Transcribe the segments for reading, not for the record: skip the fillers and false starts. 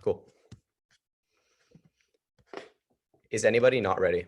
Cool. Is anybody not ready?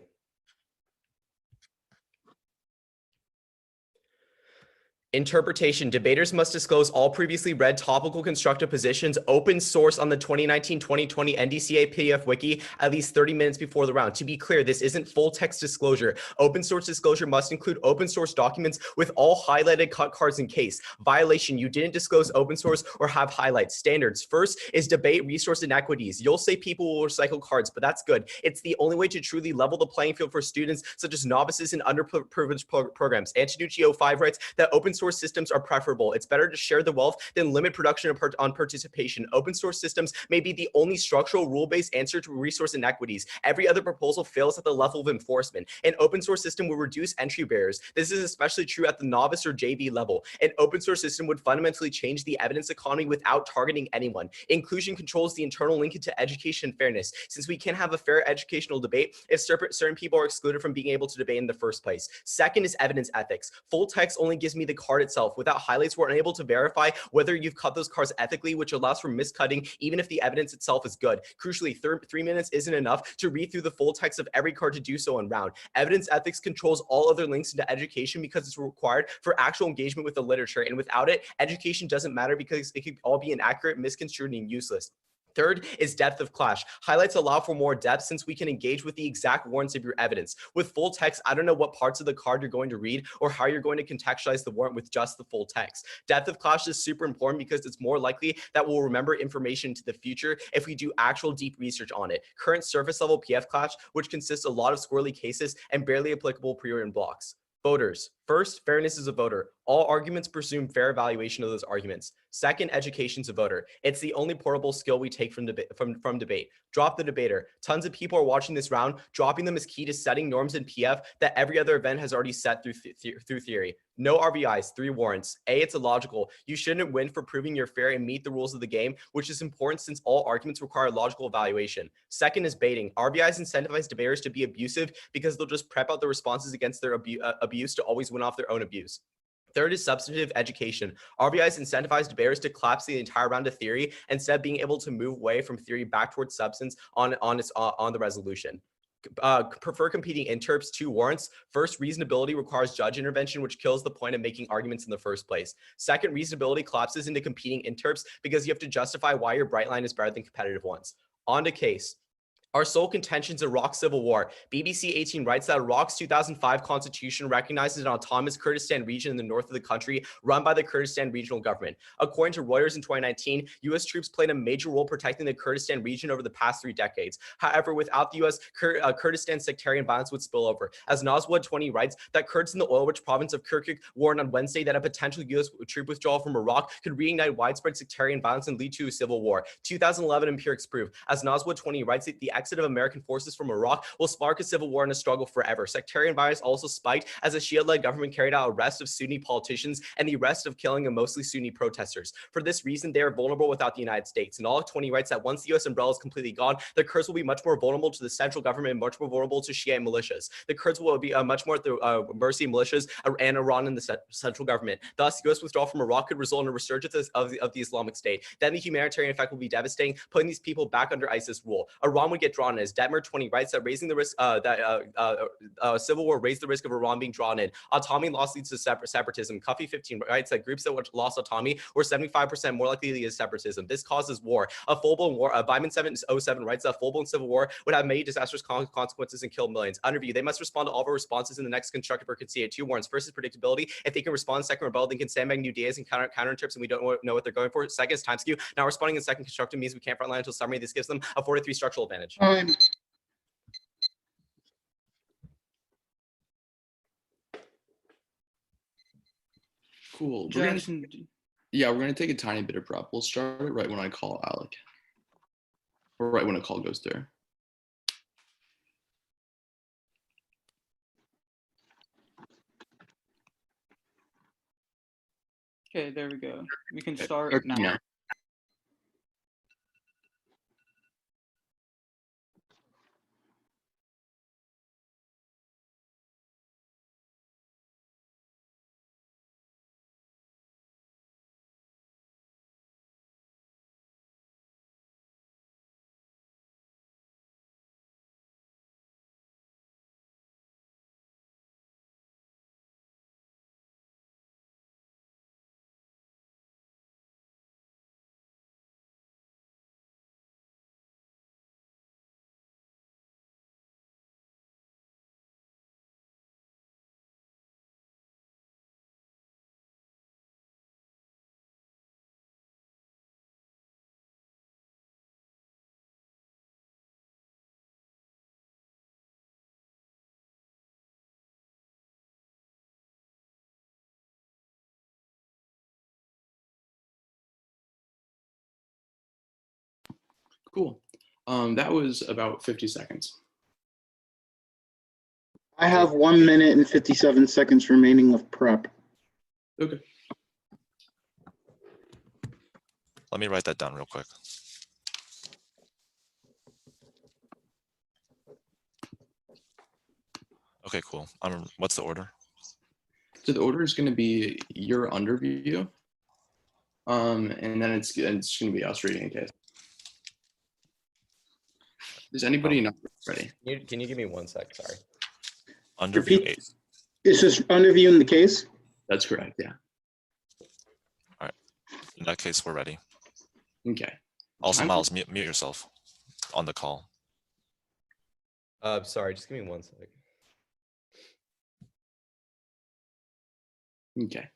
Interpretation. Debaters must disclose all previously read topical constructive positions open source on the 2019-2020 NDCA PDF wiki at least 30 minutes before the round. To be clear, this isn't full text disclosure. Open source disclosure must include open source documents with all highlighted cut cards in case. Violation. You didn't disclose open source or have highlights. Standards. First is debate resource inequities. You'll say people will recycle cards, but that's good. It's the only way to truly level the playing field for students such as novices and underprivileged programs. Antonucci 05 writes that open source systems are preferable. It's better to share the wealth than limit production on participation. Open source systems may be the only structural rule-based answer to resource inequities. Every other proposal fails at the level of enforcement. An open source system will reduce entry barriers. This is especially true at the novice or JV level. An open source system would fundamentally change the evidence economy without targeting anyone. Inclusion controls the internal link into education and fairness. Since we can't have a fair educational debate if certain people are excluded from being able to debate in the first place. Second is evidence ethics. Full text only gives me the card itself. Without highlights, we're unable to verify whether you've cut those cards ethically, which allows for miscutting even if the evidence itself is good. Crucially, 3 minutes isn't enough to read through the full text of every card to do so in round. Evidence ethics controls all other links into education because it's required for actual engagement with the literature, and without it, education doesn't matter because it could all be inaccurate, misconstrued, and useless. Third is depth of clash. Highlights allow for more depth since we can engage with the exact warrants of your evidence. With full text, I don't know what parts of the card you're going to read or how you're going to contextualize the warrant with just the full text. Depth of clash is super important because it's more likely that we'll remember information into the future if we do actual deep research on it. Current surface level PF clash, which consists a lot of squirrely cases and barely applicable pre-written blocks. Voters. First, fairness is a voter. All arguments presume fair evaluation of those arguments. Second, education's a voter. It's the only portable skill we take from debate. Drop the debater. Tons of people are watching this round. Dropping them is key to setting norms in PF that every other event has already set through theory. No RBIs, 3 warrants. A, it's illogical. You shouldn't win for proving you're fair and meet the rules of the game, which is important since all arguments require logical evaluation. Second is baiting. RBIs incentivize debaters to be abusive because they'll just prep out the responses against their abuse to always win off their own abuse. Third is substantive education. RBIs incentivize debaters to collapse the entire round of theory instead of being able to move away from theory back towards substance on the resolution. Prefer competing interps, 2 warrants. First, reasonability requires judge intervention, which kills the point of making arguments in the first place. Second, reasonability collapses into competing interps because you have to justify why your bright line is better than competitive ones. On to case. Our sole contention's Iraq Civil War. BBC 18 writes that Iraq's 2005 constitution recognizes an autonomous Kurdistan region in the north of the country run by the Kurdistan Regional Government. According to Reuters in 2019, U.S. troops played a major role protecting the Kurdistan region over the past 3 decades. However, without the U.S., Kurdistan sectarian violence would spill over. As Noswood 20 writes, that Kurds in the oil-rich province of Kirkuk warned on Wednesday that a potential U.S. troop withdrawal from Iraq could reignite widespread sectarian violence and lead to a civil war. 2011 empirics prove. As Noswood 20 writes, the exit of American forces from Iraq will spark a civil war and a struggle forever. Sectarian violence also spiked as a Shia-led government carried out arrests of Sunni politicians and the arrest of killing of mostly Sunni protesters. For this reason, they are vulnerable without the United States. And Alec 20 writes that once the U.S. umbrella is completely gone, the Kurds will be much more vulnerable to the central government and much more vulnerable to Shia militias. The Kurds will be much more at the mercy of militias and Iran and the central government. Thus, U.S. withdrawal from Iraq could result in a resurgence of the Islamic State. Then the humanitarian effect will be devastating, putting these people back under ISIS rule. Iran would get drawn in. As Detmer 20 writes that raising the risk civil war raised the risk of Iran being drawn in. Autonomy loss leads to separatism. Cuffy 15 writes that groups that lost autonomy were 75% more likely to lead to separatism. This causes war. A full-blown war. Byman 707 writes that a full-blown civil war would have many disastrous consequences and kill millions. Underview. They must respond to all of our responses in the next constructive or conceded. 2 warrants. First is predictability. If they can respond, second rebel, they can sandbag new ideas and counter interps, and we don't know what they're going for. Second is time skew. Now responding in second constructive means we can't frontline until summary. This gives them a 4-3 structural advantage. Cool. We're gonna take a tiny bit of prep. We'll start it right when I call Alec, or right when a call goes through. Okay, there we go. We can start now. Cool. That was about 50 seconds. I have 1 minute and 57 seconds remaining of prep. Okay. Let me write that down real quick. Okay, cool. What's the order? So the order is going to be your underview, and then it's going to be us reading a case. Is anybody not ready? Can you give me 1 sec? Sorry. Underview Repeat. 8. Is this underviewing the case? That's correct. Yeah. In that case, we're ready. Okay. Also, Time- Miles, mute yourself on the call. Sorry, just give me 1 sec. Okay.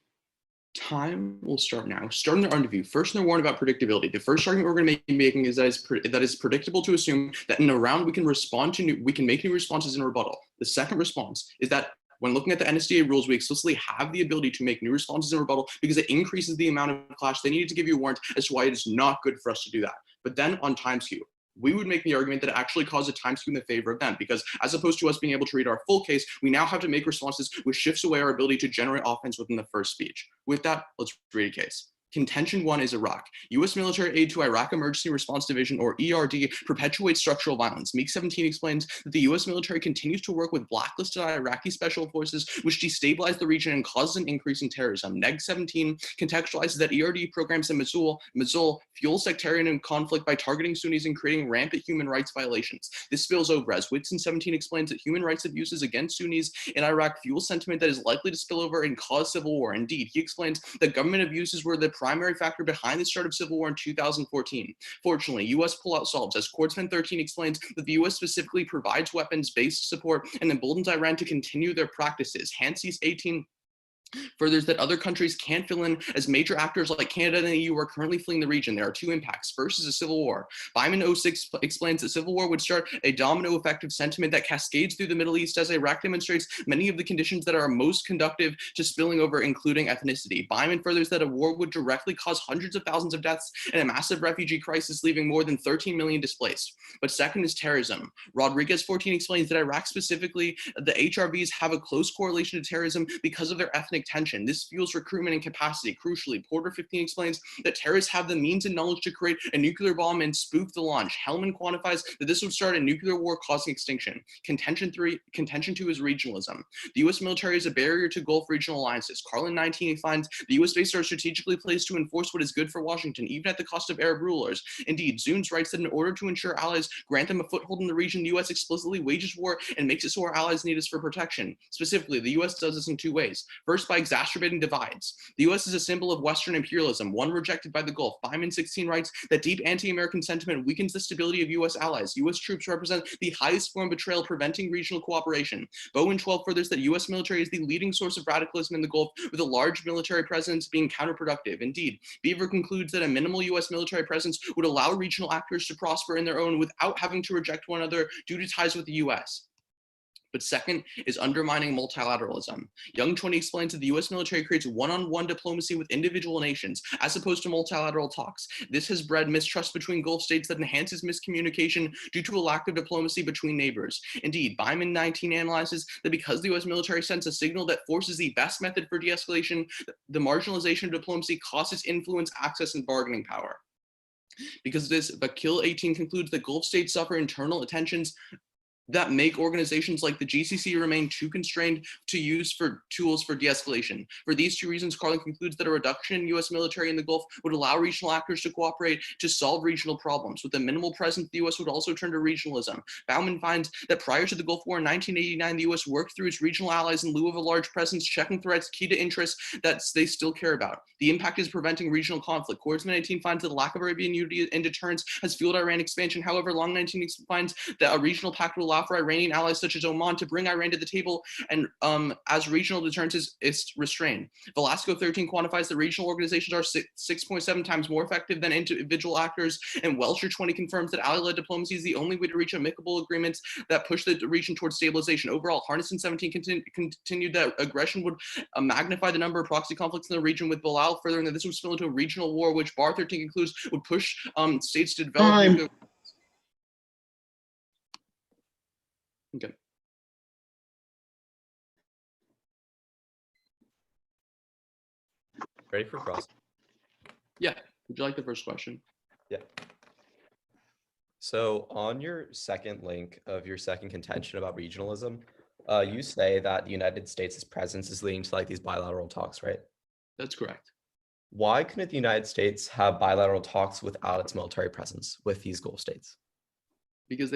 Time will start now. Starting their underview. First, they're warned about predictability. The first argument we're going to be making is that it's predictable to assume that in a round we can make new responses in rebuttal. The second response is that when looking at the NSDA rules, we explicitly have the ability to make new responses in rebuttal because it increases the amount of clash they needed to give you a warrant as to why it is not good for us to do that. But then on time skew, we would make the argument that it actually caused a time skew in the favor of them because as opposed to us being able to read our full case, we now have to make responses which shifts away our ability to generate offense within the first speech. With that, let's read a case. Contention 1 is Iraq. U.S. military aid to Iraq Emergency Response Division, or ERD, perpetuates structural violence. Meek 17 explains that the U.S. military continues to work with blacklisted Iraqi special forces, which destabilize the region and causes an increase in terrorism. Neg 17 contextualizes that ERD programs in Mosul fuel sectarian conflict by targeting Sunnis and creating rampant human rights violations. This spills over as Whitson 17 explains that human rights abuses against Sunnis in Iraq fuel sentiment that is likely to spill over and cause civil war. Indeed, he explains that government abuses were the primary factor behind the start of civil war in 2014. Fortunately, U.S. pullout solves, as Quartzman 13 explains that the U.S. specifically provides weapons-based support and emboldens Iran to continue their practices. Hanses 18 furthers that other countries can't fill in as major actors like Canada and the EU are currently fleeing the region. There are two impacts. First is a civil war. Byman 06 explains that civil war would start a domino effect of sentiment that cascades through the Middle East as Iraq demonstrates many of the conditions that are most conductive to spilling over, including ethnicity. Byman furthers that a war would directly cause hundreds of thousands of deaths and a massive refugee crisis, leaving more than 13 million displaced. But second is terrorism. Rodriguez 14 explains that Iraq, specifically the HRVs, have a close correlation to terrorism because of their ethnic tension. This fuels recruitment and capacity. Crucially, Porter 15 explains that terrorists have the means and knowledge to create a nuclear bomb and spook the launch. Hellman quantifies that this would start a nuclear war causing extinction. Contention 2 is regionalism. The U.S. military is a barrier to Gulf regional alliances. Carlin 19 finds the U.S. bases are strategically placed to enforce what is good for Washington, even at the cost of Arab rulers. Indeed, Zunes writes that in order to ensure allies grant them a foothold in the region, the U.S. explicitly wages war and makes it so our allies need us for protection. Specifically, the U.S. does this in two ways. First, by exacerbating divides. The U.S. is a symbol of Western imperialism, one rejected by the Gulf. Byman 16 writes that deep anti-American sentiment weakens the stability of U.S. allies. U.S. troops represent the highest form of betrayal, preventing regional cooperation. Bowen 12 furthers that U.S. military is the leading source of radicalism in the Gulf, with a large military presence being counterproductive. Indeed, Beaver concludes that a minimal U.S. military presence would allow regional actors to prosper in their own without having to reject one another due to ties with the U.S. But second is undermining multilateralism. Young 20 explains that the U.S. military creates one-on-one diplomacy with individual nations, as opposed to multilateral talks. This has bred mistrust between Gulf states that enhances miscommunication due to a lack of diplomacy between neighbors. Indeed, Byman 19 analyzes that because the U.S. military sends a signal that force is the best method for de-escalation, the marginalization of diplomacy costs its influence, access, and bargaining power. Because of this, Bakil 18 concludes that Gulf states suffer internal tensions that make organizations like the GCC remain too constrained to use for tools for de-escalation. For these two reasons, Carlin concludes that a reduction in U.S. military in the Gulf would allow regional actors to cooperate to solve regional problems. With a minimal presence, the U.S. would also turn to regionalism. Bauman finds that prior to the Gulf War in 1989, the U.S. worked through its regional allies in lieu of a large presence, checking threats key to interests that they still care about. The impact is preventing regional conflict. Quartzman 18 finds that the lack of Arabian unity and deterrence has fueled Iran expansion. However, Long 19 finds that a regional pact will allow for Iranian allies such as Oman to bring Iran to the table, and as regional deterrence is restrained. Velasco 13 quantifies that regional organizations are 6.7 times more effective than individual actors, and Welcher 20 confirms that ally-led diplomacy is the only way to reach amicable agreements that push the region towards stabilization. Overall, Harnison 17 continued that aggression would magnify the number of proxy conflicts in the region, with Bilal furthering that this would spill into a regional war, which Bar 13 concludes would push states to develop nuclear. Okay. Ready for cross? Yeah. Would you like the first question? Yeah. So on your second link of your second contention about regionalism, you say that the United States' presence is leading to like these bilateral talks, right? That's correct. Why couldn't the United States have bilateral talks without its military presence with these Gulf states? Because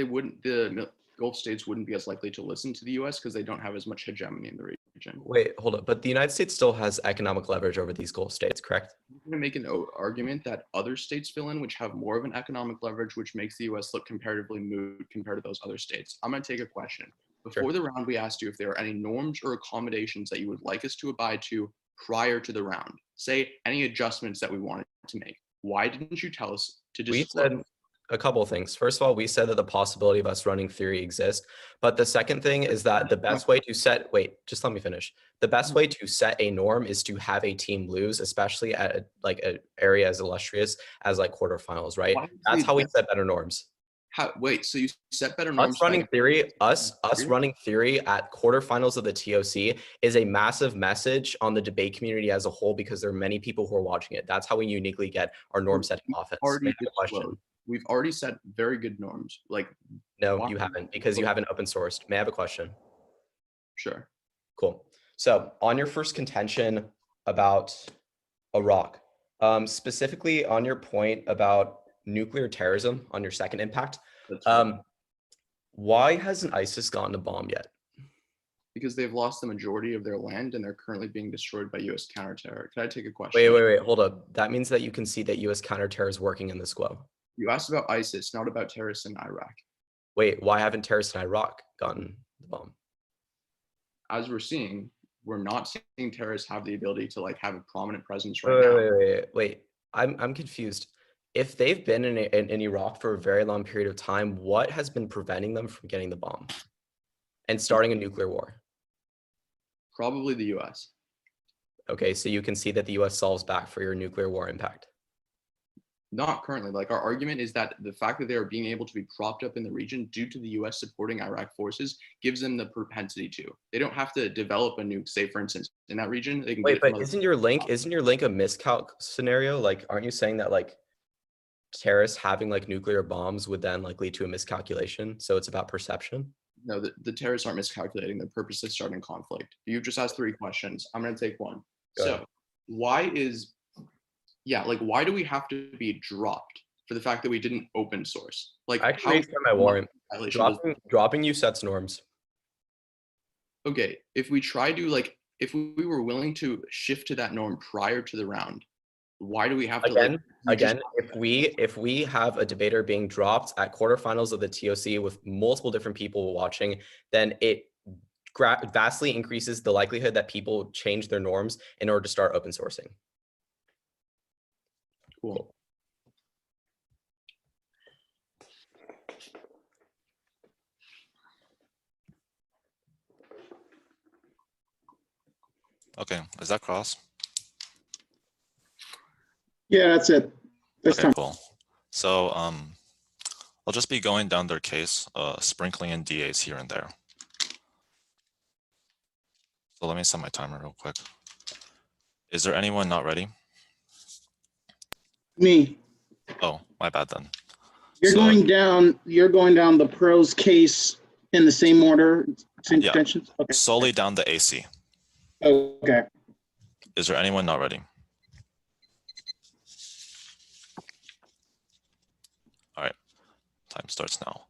Gulf states wouldn't be as likely to listen to the US because they don't have as much hegemony in the region. Wait, hold up. But the United States still has economic leverage over these Gulf states, correct? I'm going to make an argument that other states fill in, which have more of an economic leverage, which makes the US look comparatively moot compared to those other states. I'm going to take a question. Before the round, we asked you if there are any norms or accommodations that you would like us to abide to prior to the round. Say any adjustments that we wanted to make. Why didn't you tell us to We disclose? said a couple of things. First of all, we said that the possibility of us running theory exists. But the second thing is that the best way to set, wait, just let me finish. The best way to set a norm is to have a team lose, especially at like an area as illustrious as like quarterfinals, right? That's how we set better norms. Wait, so you set better norms? Us running theory, us running theory at quarterfinals of the TOC is a massive message on the debate community as a whole because there are many people who are watching it. That's how we uniquely get our norm setting offense. We've already set very good norms. Like, no, you haven't, because you haven't open sourced. May I have a question? Sure. Cool. So on your first contention about Iraq, specifically on your point about nuclear terrorism on your second impact, why hasn't ISIS gotten a bomb yet? Because they've lost the majority of their land and they're currently being destroyed by US counterterror. Can I take a question? Wait, hold up. That means that you can see that US counterterror is working in the SQO. You asked about ISIS, not about terrorists in Iraq. Wait, why haven't terrorists in Iraq gotten the bomb? As we're seeing, we're not seeing terrorists have the ability to like have a prominent presence right now. Wait. I'm confused. If they've been in Iraq for a very long period of time, what has been preventing them from getting the bomb and starting a nuclear war? Probably the US. Okay, so you can see that the US solves back for your nuclear war impact. Not currently. Like, our argument is that the fact that they are being able to be propped up in the region due to the US supporting Iraq forces gives them the propensity to. They don't have to develop a nuke, say for instance, in that region. They can wait, but isn't your link a miscalc scenario? Like, aren't you saying that like terrorists having like nuclear bombs would then like lead to a miscalculation? So it's about perception? No, the terrorists aren't miscalculating. They're purposely starting conflict. You just asked 3 questions. I'm going to take one. So why do we have to be dropped for the fact that we didn't open source? Like, I can extend my warrant. Dropping you sets norms. Okay, if we try to like, if we were willing to shift to that norm prior to the round, why do we have to if we have a debater being dropped at quarterfinals of the TOC with multiple different people watching, then it vastly increases the likelihood that people change their norms in order to start open sourcing. Cool. Okay, is that cross? Yeah, that's it. Okay, cool. So I'll just be going down their case, sprinkling in DAs here and there. So let me set my timer real quick. Is there anyone not ready? Me. Oh, my bad then. You're going down the pros case in the same order, same contentions? Okay. Solely down the AC. Okay. Is there anyone not ready? All right, time starts now.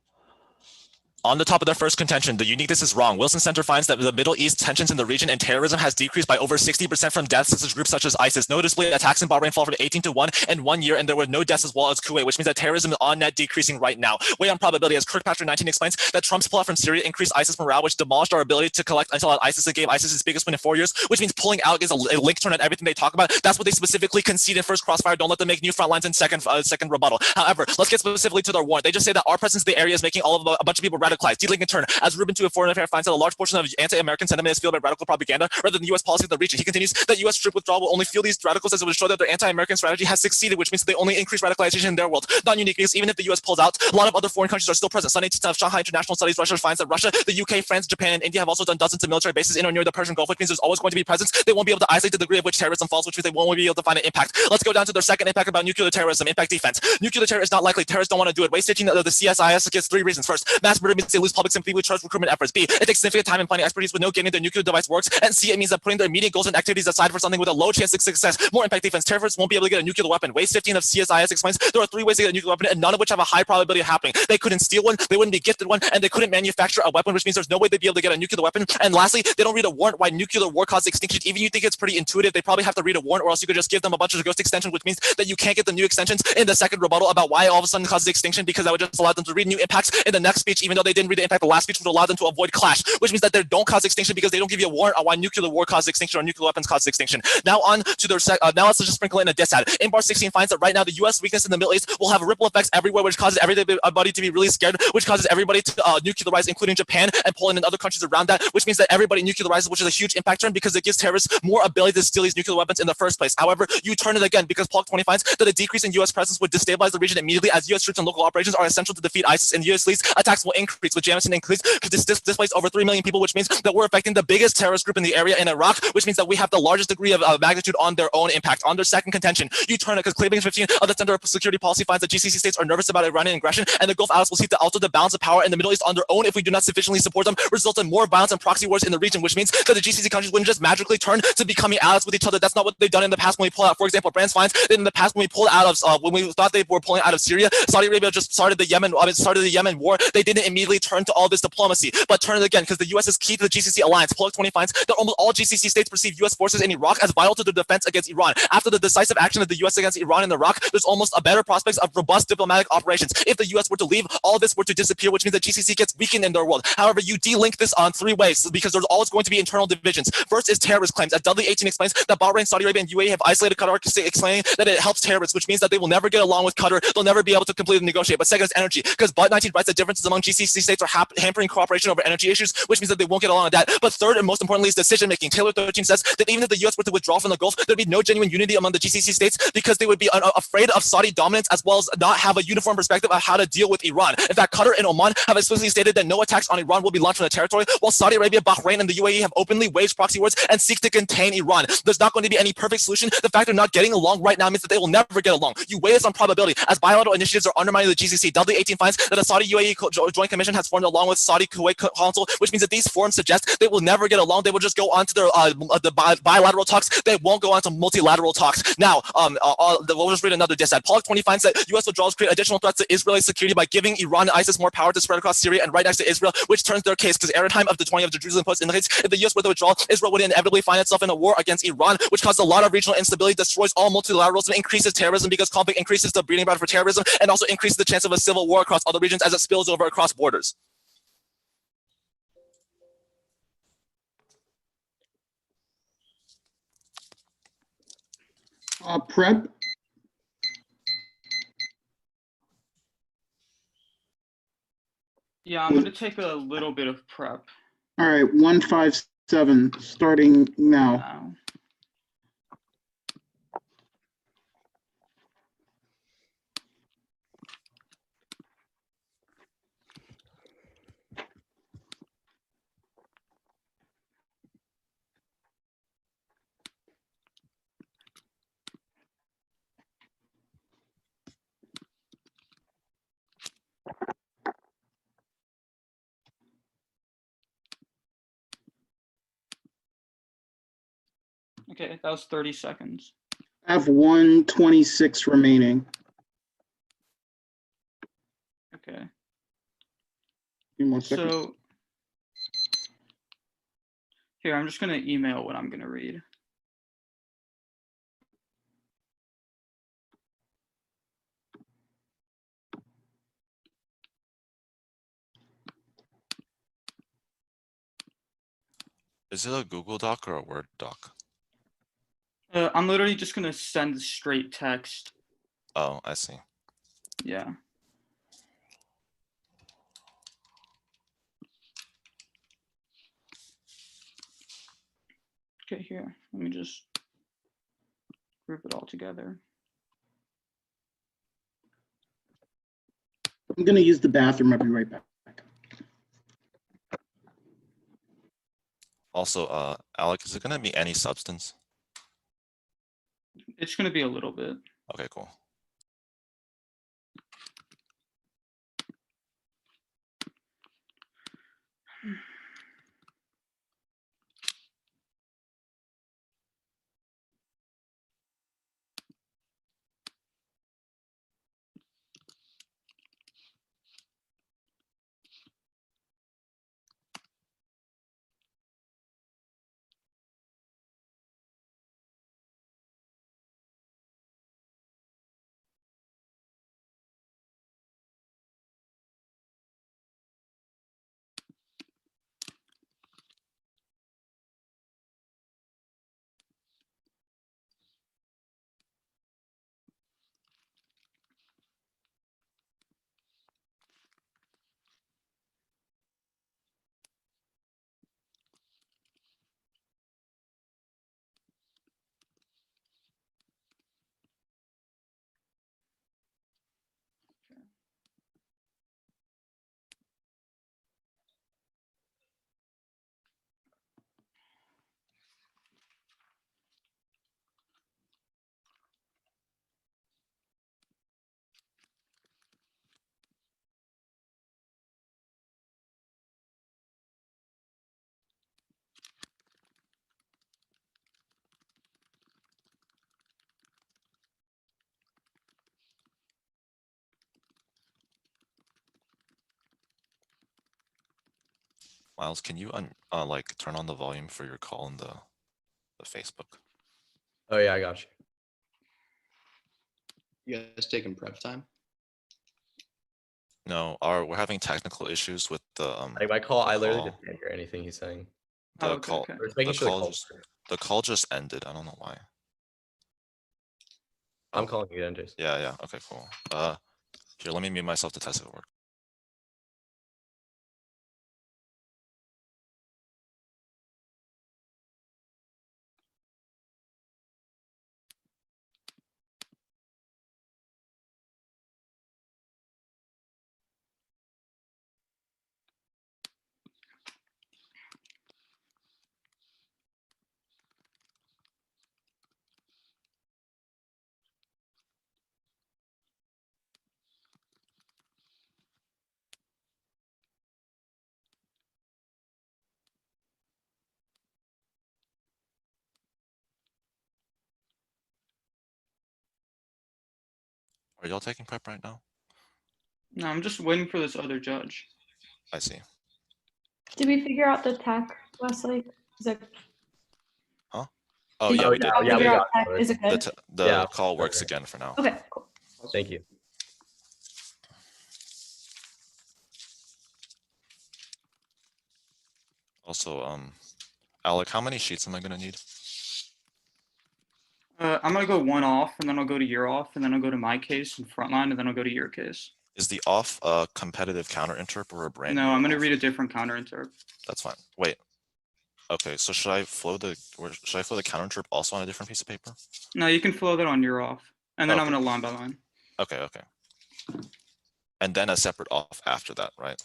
On the top of their first contention, the uniqueness is wrong. Wilson Center finds that the Middle East tensions in the region and terrorism has decreased by over 60% from deaths as groups such as ISIS. Noticeably, attacks in Bahrain fall from 18 to 1 in 1 year, and there were no deaths as well as Kuwait, which means that terrorism is on net decreasing right now. Way on probability, as Kirkpatrick 19 explains, that Trump's pullout from Syria increased ISIS morale, which demolished our ability to collect intel on ISIS and gave ISIS its biggest win in 4 years, which means pulling out is a link turn at everything they talk about. That's what they specifically concede in first crossfire. Don't let them make new front lines in second rebuttal. However, let's get specifically to their warrant. They just say that our presence in the area is making a bunch of people radicalized. D-Link in turn, as Rubin to a foreign affair finds that a large portion of anti-American sentiment is fueled by radical propaganda rather than U.S. policy in the region. He continues that U.S. troop withdrawal will only fuel these radicals as it would show that their anti-American strategy has succeeded, which means that they only increase radicalization in their world. Not unique because even if the U.S. pulls out, a lot of other foreign countries are still present. Sunday of Shanghai International Studies, Russia finds that Russia, the UK, France, Japan, and India have also done dozens of military bases in or near the Persian Gulf, which means there's always going to be presence. They won't be able to isolate the degree of which terrorism falls, which means they won't be able to find an impact. Let's go down to their second impact about nuclear terrorism, impact defense. Nuclear terror is not likely. Terrorists don't want to do it. Waste stitching the CSIS gives 3 reasons. First, mass murder means they lose public sympathy with trust recruitment efforts. B, it takes significant time and planning expertise with no getting their nuclear device works. And C, it means that putting their immediate goals and activities aside for something with a low chance of success. More impact defense. Terrorists won't be able to get a nuclear weapon. Waste 15 of CSIS explains there are 3 ways to get a nuclear weapon, and none of which have a high probability of happening. They couldn't steal one, they wouldn't be gifted one, and they couldn't manufacture a weapon, which means there's no way they'd be able to get a nuclear weapon. And lastly, they don't read a warrant why nuclear war causes extinction. Even you think it's pretty intuitive, they probably have to read a warrant, or else you could just give them a bunch of ghost extensions, which means that you can't get the new extensions in the second rebuttal about why all of a sudden causes extinction, because that would just allow them to read new impacts in the next speech, even though they didn't read the impact. The last speech would allow them to avoid clash, which means that they don't cause extinction because they don't give you a warrant on why nuclear war causes extinction or nuclear weapons cause extinction. Now on to their now let's just sprinkle in a diss ad. In bar 16 finds that right now the U.S. weakness in the Middle East will have ripple effects everywhere, which causes everybody to be really scared, which causes everybody to nuclearize, including Japan and Poland and other countries around that, which means that everybody nuclearizes, which is a huge impact turn because it gives terrorists more ability to steal these nuclear weapons in the first place. However, you turn it again because Polk 20 finds that a decrease in U.S. presence would destabilize the region immediately, as U.S. troops and local operations are essential to defeat ISIS, and U.S. leads attacks will increase, with Jamison increase displaced over 3 million people, which means that we're affecting the biggest terrorist group in the area in Iraq, which means that we have the largest degree of magnitude on their own impact. On their second contention, you turn it because Cleveland 15 of the Center of Security Policy finds that GCC states are nervous about Iranian aggression, and the Gulf allies will seek to alter the balance of power in the Middle East on their own if we do not sufficiently support them, result in more violence and proxy wars in the region, which means that the GCC countries wouldn't just magically turn to becoming allies with each other. That's not what they've done in the past when we pull out. For example, Brands finds that in the past when we pulled out of when we thought they were pulling out of Syria, Saudi Arabia just started the Yemen war. They didn't immediately turn to all this diplomacy, but turn it again because the U.S. is key to the GCC alliance. Plug 20 finds that almost all GCC states perceive U.S. forces in Iraq as vital to their defense against Iran. After the decisive action of the U.S. against Iran and Iraq, there's almost a better prospects of robust diplomatic operations. If the U.S. were to leave, all this were to disappear, which means that GCC gets weakened in their world. However, you de-link this on 3 ways because there's always going to be internal divisions. First is terrorist claims. As Dudley 18 explains that Bahrain, Saudi Arabia, and UAE have isolated Qatar, explaining that it helps terrorists, which means that they will never get along with Qatar. They'll never be able to completely negotiate. But second is energy, because Bouton 19 writes that differences among GCC states are hampering cooperation over energy issues, which means that they won't get along with that. But third, and most importantly, is decision making. Taylor 13 says that even if the U.S. were to withdraw from the Gulf, there'd be no genuine unity among the GCC states because they would be afraid of Saudi dominance, as well as not have a uniform perspective of how to deal with Iran. In fact, Qatar and Oman have explicitly stated that no attacks on Iran will be launched from the territory, while Saudi Arabia, Bahrain, and the UAE have openly waged proxy wars and seek to contain Iran. There's not going to be any perfect solution. The fact they're not getting along right now means that they will never get along. You weigh this on probability, as bilateral initiatives are undermining the GCC. Dudley 18 finds that a Saudi UAE joint commission has formed along with Saudi Kuwait Council, which means that these forums suggest they will never get along. They will just go on to their bilateral talks. They won't go on to multilateral talks. Now, we'll just read another diss ad. Pollock 20 finds that U.S. withdrawals create additional threats to Israeli security by giving Iran and ISIS more power to spread across Syria and right next to Israel, which turns their case because Airtime of the 20 of the Jerusalem Post indicates if the U.S. were to withdraw, Israel would inevitably find itself in a war against Iran, which causes a lot of regional instability, destroys all multilateralism, increases terrorism because conflict increases the breeding ground for terrorism, and also increases the chance of a civil war across other regions as it spills over across borders. Prep. Yeah, I'm gonna take a little bit of prep. All right, 157 starting now. Okay, that was 30 seconds. I have 126 remaining. Okay. So here, I'm just gonna email what I'm gonna read. Is it a Google Doc or a Word doc? I'm literally just gonna send straight text. Oh, I see. Yeah. Okay, here, let me just group it all together. I'm gonna use the bathroom. I'll be right back. Also, Alec, is it gonna be any substance? It's gonna be a little bit. Okay, cool. Miles, can you like turn on the volume for your call in the Facebook? Oh yeah, I got you. You guys taking prep time? No, we're having technical issues with the Like my call, I literally call. just can't hear anything he's saying. The Oh, okay, call, okay. Or it's making the sure the call call. just, the call just ended. I don't know why. I'm Oh. calling you again, Jason. Yeah, yeah. Okay, cool. Here, let me mute myself to test if it works. Are y'all taking prep right now? No, I'm just waiting for this other judge. I see. Did we figure out the tech, Westlake? Is it? Oh Did yeah, you we did. yeah, we figure got out tech? it. Is it good? The Yeah. call works again for now. Okay, cool. Thank you. Also, Alec, how many sheets am I gonna need? I'm gonna go one off, and then I'll go to your off, and then I'll go to my case and frontline, and then I'll go to your case. Is the off a competitive counter interp or a brand No, new I'm gonna off? read a different counter interp. That's fine. Wait. Okay, so should I flow the counter interp also on a different piece of paper? No, you can flow that on your off, and then I'm Okay. gonna line by line. Okay, okay. And then a separate off after that, right?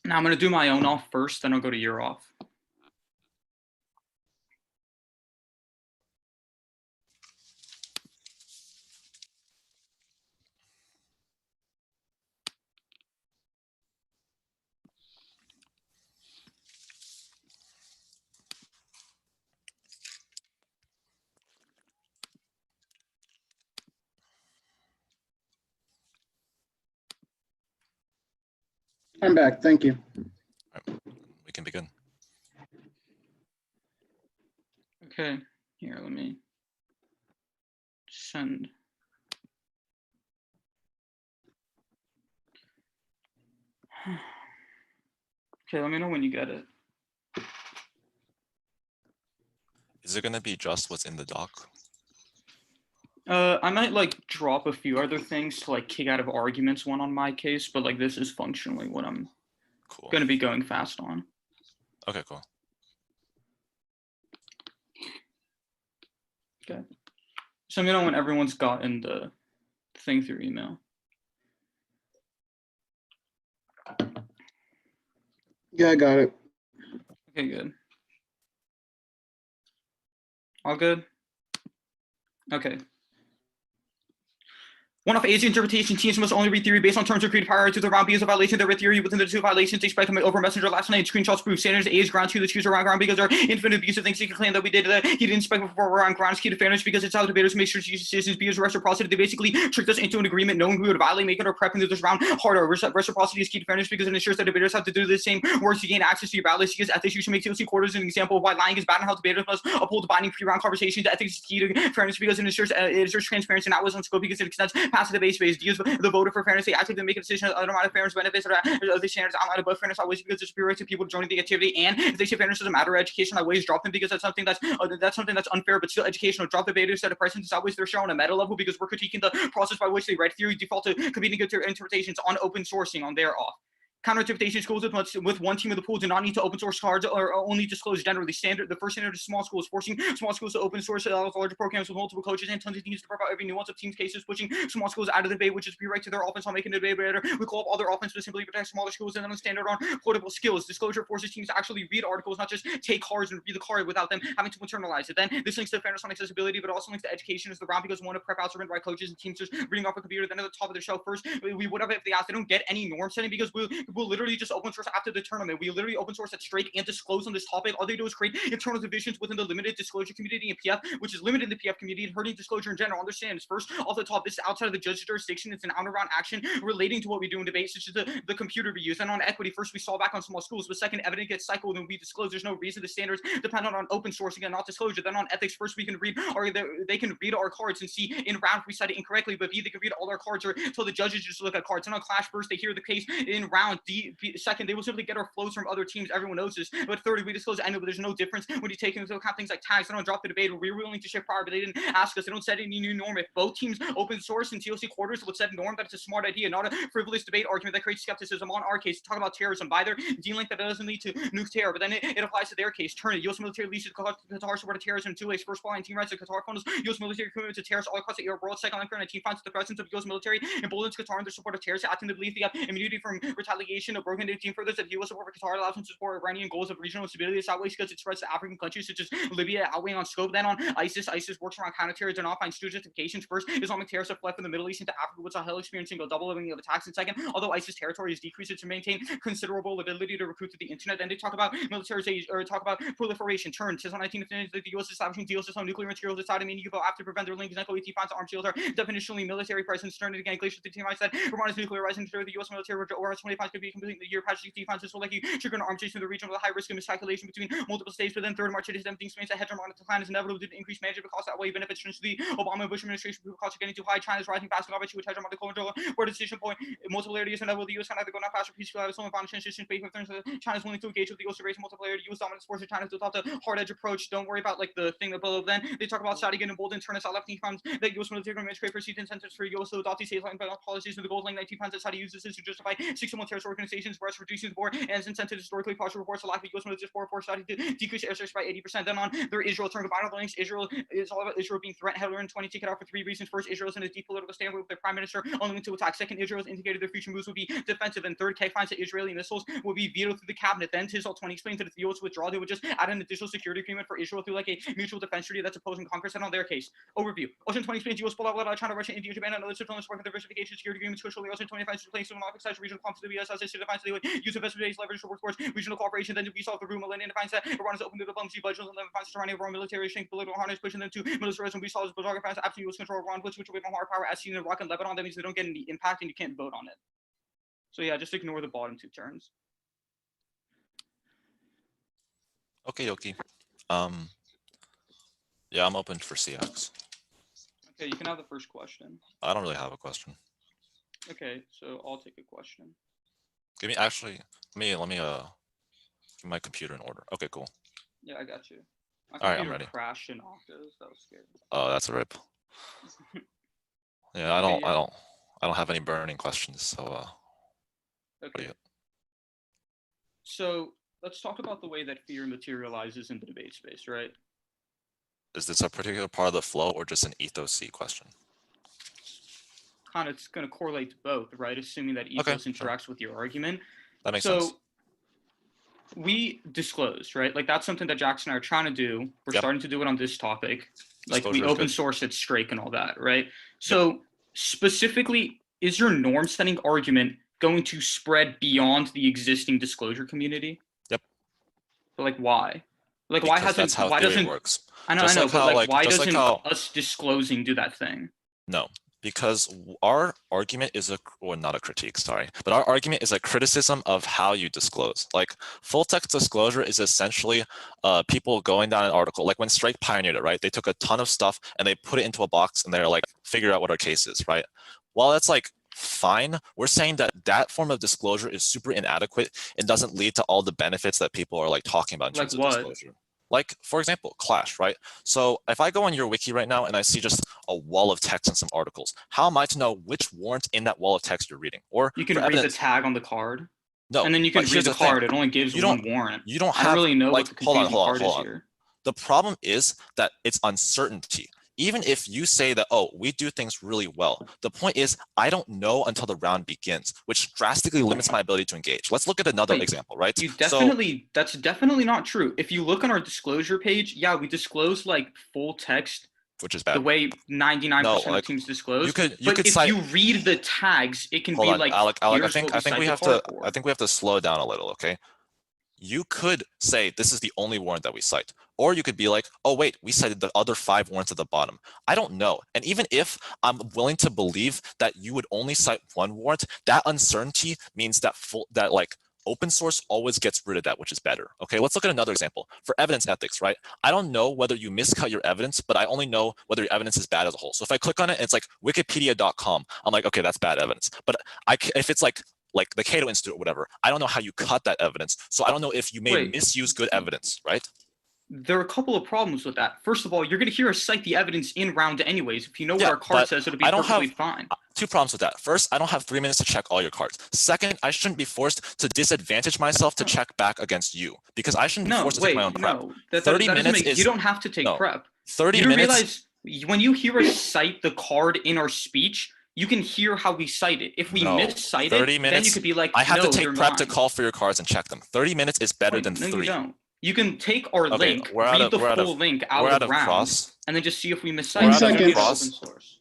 Now I'm gonna do my own off first, then I'll go to your off. I'm back. Thank you. We can begin. Okay, here, let me send. Okay, let me know when you get it. Is it gonna be just what's in the doc? I might like drop a few other things to like kick out of arguments one on my case, but like this is functionally what I'm Cool. gonna be going fast on. Okay, cool. Okay. So let me know when everyone's gotten the thing through email. Yeah, I got it. Okay, good. All good? Okay. One of A's interpretation, teams must only read theory based on terms agreed prior to the round B as a violation. There were theory within the two violations. They spread over messenger last night. Screenshots prove standards A is ground to the choose around because there are infinite abusive things he can claim that we did that he didn't spec before we're on grounds key to fairness because it's how debaters make sure decisions be as reciprocity. They basically tricked us into an agreement knowing we would violate, making our prep into this round harder. Reciprocity is key to fairness because it ensures that debaters have to do the same work to gain access to your ballots. Because ethics usually make TOC quarters an example of why lying is bad and how debaters must uphold binding pre-round conversations. Ethics is key to fairness because it ensures transparency and not was on scope because it extends past the debate space. The voter for fairness, they actively make a decision on the fairness benefits or the standards outlined above fairness always because it's superior to people joining the activity. And if they say fairness is a matter of education, I always drop them because that's something that's unfair, but still educational. Drop debaters that a person is always their show on a meta level because we're critiquing the process by which they read theory, default to competing interpretations on open sourcing on their off. Counter-interpretation schools with one team of the pool do not need to open source cards or only disclose generally. The first standard is small schools, forcing small schools to open source larger programs with multiple coaches and tons of teams to prep out every nuance of teams' cases, pushing small schools out of the debate, which is rewrite to their offense while making the debate better. We call up other offense to simply protect smaller schools and then standard on quotable skills. Disclosure forces teams to actually read articles, not just take cards and read the card without them having to internalize it. Then this links to fairness on accessibility, but also links to education as the round because one of prep outs are written by coaches and teams just reading off a computer. Then at the top of the shelf first, we would have if they asked. They don't get any norm setting because we'll literally just open source after the tournament. We literally open source at Strake and disclose on this topic. All they do is create internal divisions within the limited disclosure community in PF, which is limited in the PF community and hurting disclosure in general. Understand is first off the top, this is outside of the judge's jurisdiction. It's an out-around action relating to what we do in debates, such as the computer we use. And on equity, first we saw back on small schools, but second, evidence gets cycled and we disclose. There's no reason the standards depend on open sourcing and not disclosure. Then on ethics, first we can read or they can read our cards and see in round if we cite it incorrectly, but B, they can read all our cards or so the judges just look at cards. And on clash, first they hear the case in round D. Second, they will simply get our flows from other teams. Everyone knows this. But third, we disclose I know, but there's no difference when you take into account things like tags. They don't drop the debate. We're willing to share prior, but they didn't ask us. They don't set any new norm. If both teams open source and TOC quarters would set a norm, that's a smart idea, not a frivolous debate argument that creates skepticism. On our case, talk about terrorism. By their D-link that doesn't lead to nuke terror, but then it applies to their case. Turn it. U.S. military leads to Qatar support of terrorism in two ways. First, following team rights to Qatar funds U.S. military commitment to terrorists all across the Arab world. Second, Anchor 19 finds the presence of U.S. military and Boulton's Qatar in their support of terrorists, acting to believe they have immunity from retaliation. A broken team further that U.S. support for Qatar allows them to support Iranian goals of regional stability. It's outweighs because it spreads to African countries such as Libya, outweighing on scope. Then on ISIS works around counter-terrorism and not find justifications. First, Islamic terrorists have fled from the Middle East into Africa, with Sahel experiencing a doubling of attacks. And second, although ISIS territory is decreased, it's to maintain considerable ability to recruit to the internet. Then they talk about militarization or talk about proliferation. Turn 2019 the U.S. establishing deals on nuclear materials inside of you have to prevent their link. Example, ET finds arms deals are definitionally military presence. Turn it again. Glacier the team I said Iran is nuclearizing the U.S. military or 25 could be completely the year past defense. This will like you trigger an arms chase in the region with a high risk of miscalculation between multiple states. But then third, March it is everything space a hegemonic decline is inevitable due to increased management costs that way benefits to the Obama and Bush administration. Costs are getting too high. China's rising fast and obviously with hegemonic control where decision point multipolarity is inevitable. The U.S. can either go now faster peaceful have its own found transition based with China's willing to engage with the U.S. to raise multipolarity. U.S. dominance forces China to adopt a hard edge approach. Don't worry about like the thing that below. Then they talk about Saudi getting Boulton turn us out left funds that U.S. military government create perceived incentives for U.S. to adopt these safe line policies with the gold like 19 funds that Saudi uses this to justify 61 terrorist organizations, whereas reducing the war and as incentive historically partial reports a lack of U.S. military support for Saudi to decrease airstrikes by 80%. Then on their Israel turn combined the links. Israel is all about Israel being threatened. Headline 20 take it out for three reasons. First, Israel is in a deep political stand with their prime minister only to attack. Second, Israel has indicated their future moves will be defensive. And third, Kegan finds that Israeli missiles will be vetoed through the cabinet. Then Tisdale 20 explains that if the U.S. withdraw, they would just add an additional security agreement for Israel through like a mutual defense treaty that's opposing Congress. And on their case, overview. Ocean 20 explains U.S. pull out China, Russia, India, Japan, and other civilians working diversification security agreements. Crucially, Ocean 20 finds to place some non-excited regional conflicts to the U.S. as they defines they would use investment-based leverage to work towards regional cooperation. Then to be solved the room, Millennium defines that Iran is open to diplomacy, budgets, and then finds surrounding Iran military strength, political harness, pushing them to militarism. We solve Bazaar finds absolute U.S. control of Iran, which will be hard power as seen in Iraq and Lebanon. That means they don't get any impact and you can't vote on it. So yeah, just ignore the bottom two turns. Okay, dokie. Yeah, I'm open for CX. Okay, you can have the first question. I don't really have a question. Okay, so I'll take a question. Give me actually. Let me get my computer in order. Okay, cool. Yeah, I got you. My All right, I'm computer ready. crashed in octaves. That was scary. Oh, that's a rip. Yeah, Okay, I don't have any burning questions. So okay. So let's talk about the way that fear materializes in the debate space, right? Is this a particular part of the flow or just an ethos C question? Kind of, it's going to correlate to both, right? Assuming that ethos interacts with your argument. That makes sense. So we disclose, right? Like that's something that Jackson and I are trying to do. We're starting to do it on this topic. Like Disclosure we is open good. source at Strake and all that, right? So specifically, is your norm setting argument going to spread beyond the existing disclosure community? Yep. But like why? Like Because why hasn't that's how why theory doesn't works. I know, Just I know, like but how, like why just doesn't like how, us disclosing do that thing? No, because our argument is or not a critique, sorry, but our argument is a criticism of how you disclose. Like full text disclosure is essentially people going down an article, like when Strike pioneered it, right? They took a ton of stuff and they put it into a box and they're like, figure out what our case is, right? While that's like fine, we're saying that that form of disclosure is super inadequate and doesn't lead to all the benefits that people are like talking about in terms of disclosure. Like, for example, Clash, right? So if I go on your wiki right now and I see just a wall of text and some articles, how am I to know which warrant in that wall of text you're reading? Or you can read the tag on the card. No, and then you can read the card. It only gives one warrant. You don't have, I don't really know like, what the confusing part is here. The problem is that it's uncertainty. Even if you say that, oh, we do things really well, the point is I don't know until the round begins, which drastically limits my ability to engage. Let's look at another example, right? That's definitely not true. If you look on our disclosure page, yeah, we disclose like full text, which is bad. The way 99% of teams disclose. But if you read the tags, it can be like, Alec, I think we have to slow down a little, okay? You could say this is the only warrant that we cite. Or you could be like, oh, wait, we cited the other 5 warrants at the bottom. I don't know. And even if I'm willing to believe that you would only cite 1 warrant, that uncertainty means that open source always gets rid of that, which is better. Okay, let's look at another example. For evidence ethics, right? I don't know whether you miscut your evidence, but I only know whether your evidence is bad as a whole. So if I click on it, and it's like wikipedia.com. I'm like, okay, that's bad evidence. But if it's like the Cato Institute or whatever, I don't know how you cut that evidence. So I don't know if you may misuse good evidence, right? There are a couple of problems with that. First of all, you're going to hear us cite the evidence in round anyways. If you know what our card says, it'll be perfectly fine. 2 problems with that. First, I don't have 3 minutes to check all your cards. Second, I shouldn't be forced to disadvantage myself to check back against you because I shouldn't be forced to take my own prep. 30 minutes is... You don't have to take prep. 30 minutes... Realize when you hear us cite the card in our speech, you can hear how we cite it. If we miscite it, then you could be like, I have to take prep to call for your cards and check them. 30 minutes is better than 3. No, you don't. You can take our link, read the full link out of round, and then just see if we miscite 10 seconds.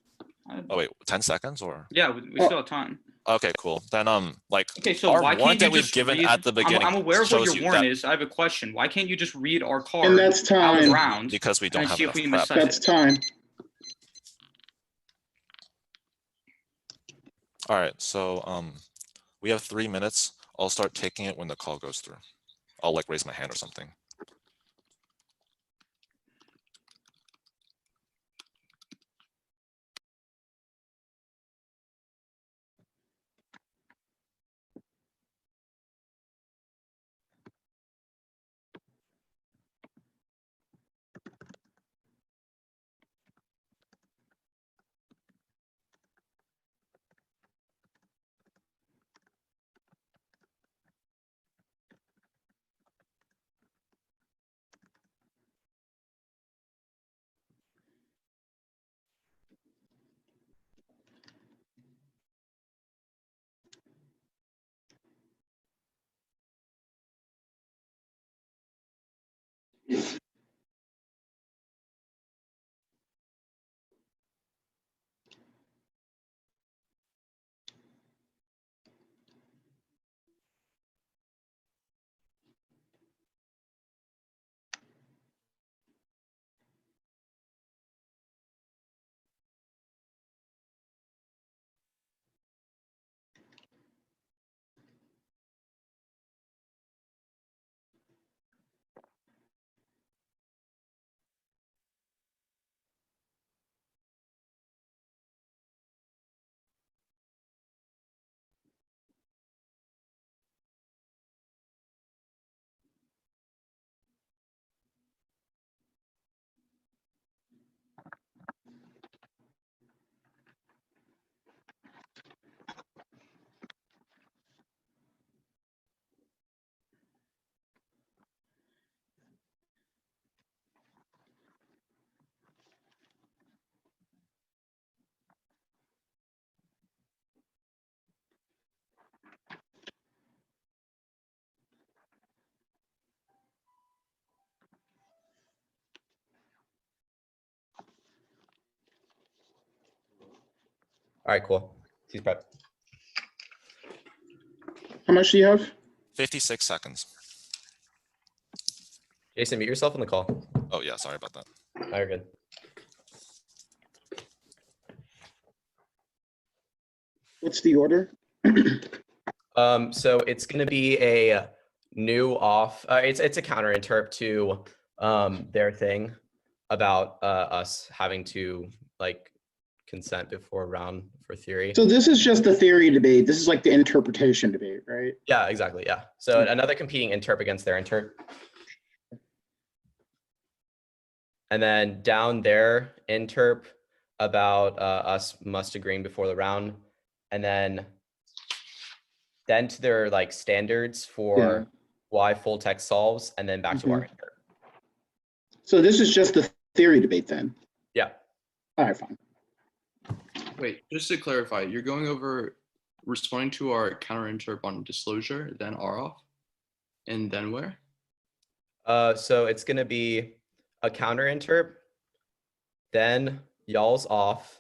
Oh wait, 10 seconds or? Yeah, we still have time. Okay, cool. Then okay, so why can't you just given at the beginning? I'm aware of what your warrant is. I have a question. Why can't you just read our card and that's time. out of round? Because we don't have enough prep. That's time. All right, so we have 3 minutes. I'll start taking it when the call goes through. I'll raise my hand or something. right, cool. He's prep. How much do you have? 56 seconds. Jason, mute yourself on the call. Oh yeah, sorry about that. Oh, you're good. What's the order? So it's going to be a new off. It's a counter interp to their thing about us having to like consent before round for theory. So this is just the theory debate. This is like the interpretation debate, right? Yeah, exactly. Yeah. So another competing interp against their interp. And then down there, interp about us must agreeing before the round. And then to their like standards for why full text solves, and then back to our interp. So this is just the theory debate then? Yeah. All right, fine. Wait, just to clarify, you're going over responding to our counter interp on disclosure, then ROF, and then where? So it's going to be a counter interp, then y'all's off,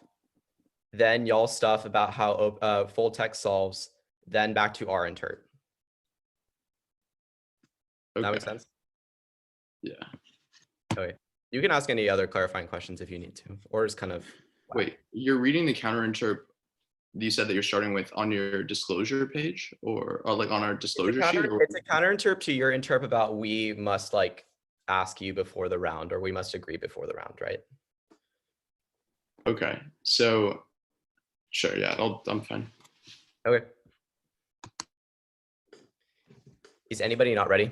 then y'all's stuff about how full text solves, then back to our interp. That makes sense? Yeah. Okay. You can ask any other clarifying questions if you need to, or just kind of. Wait, you're reading the counter interp you said that you're starting with on your disclosure page or like on our disclosure sheet? It's a counter interp to your interp about we must like ask you before the round, or we must agree before the round, right? Okay, so sure, yeah, I'm fine. Okay. Is anybody not ready?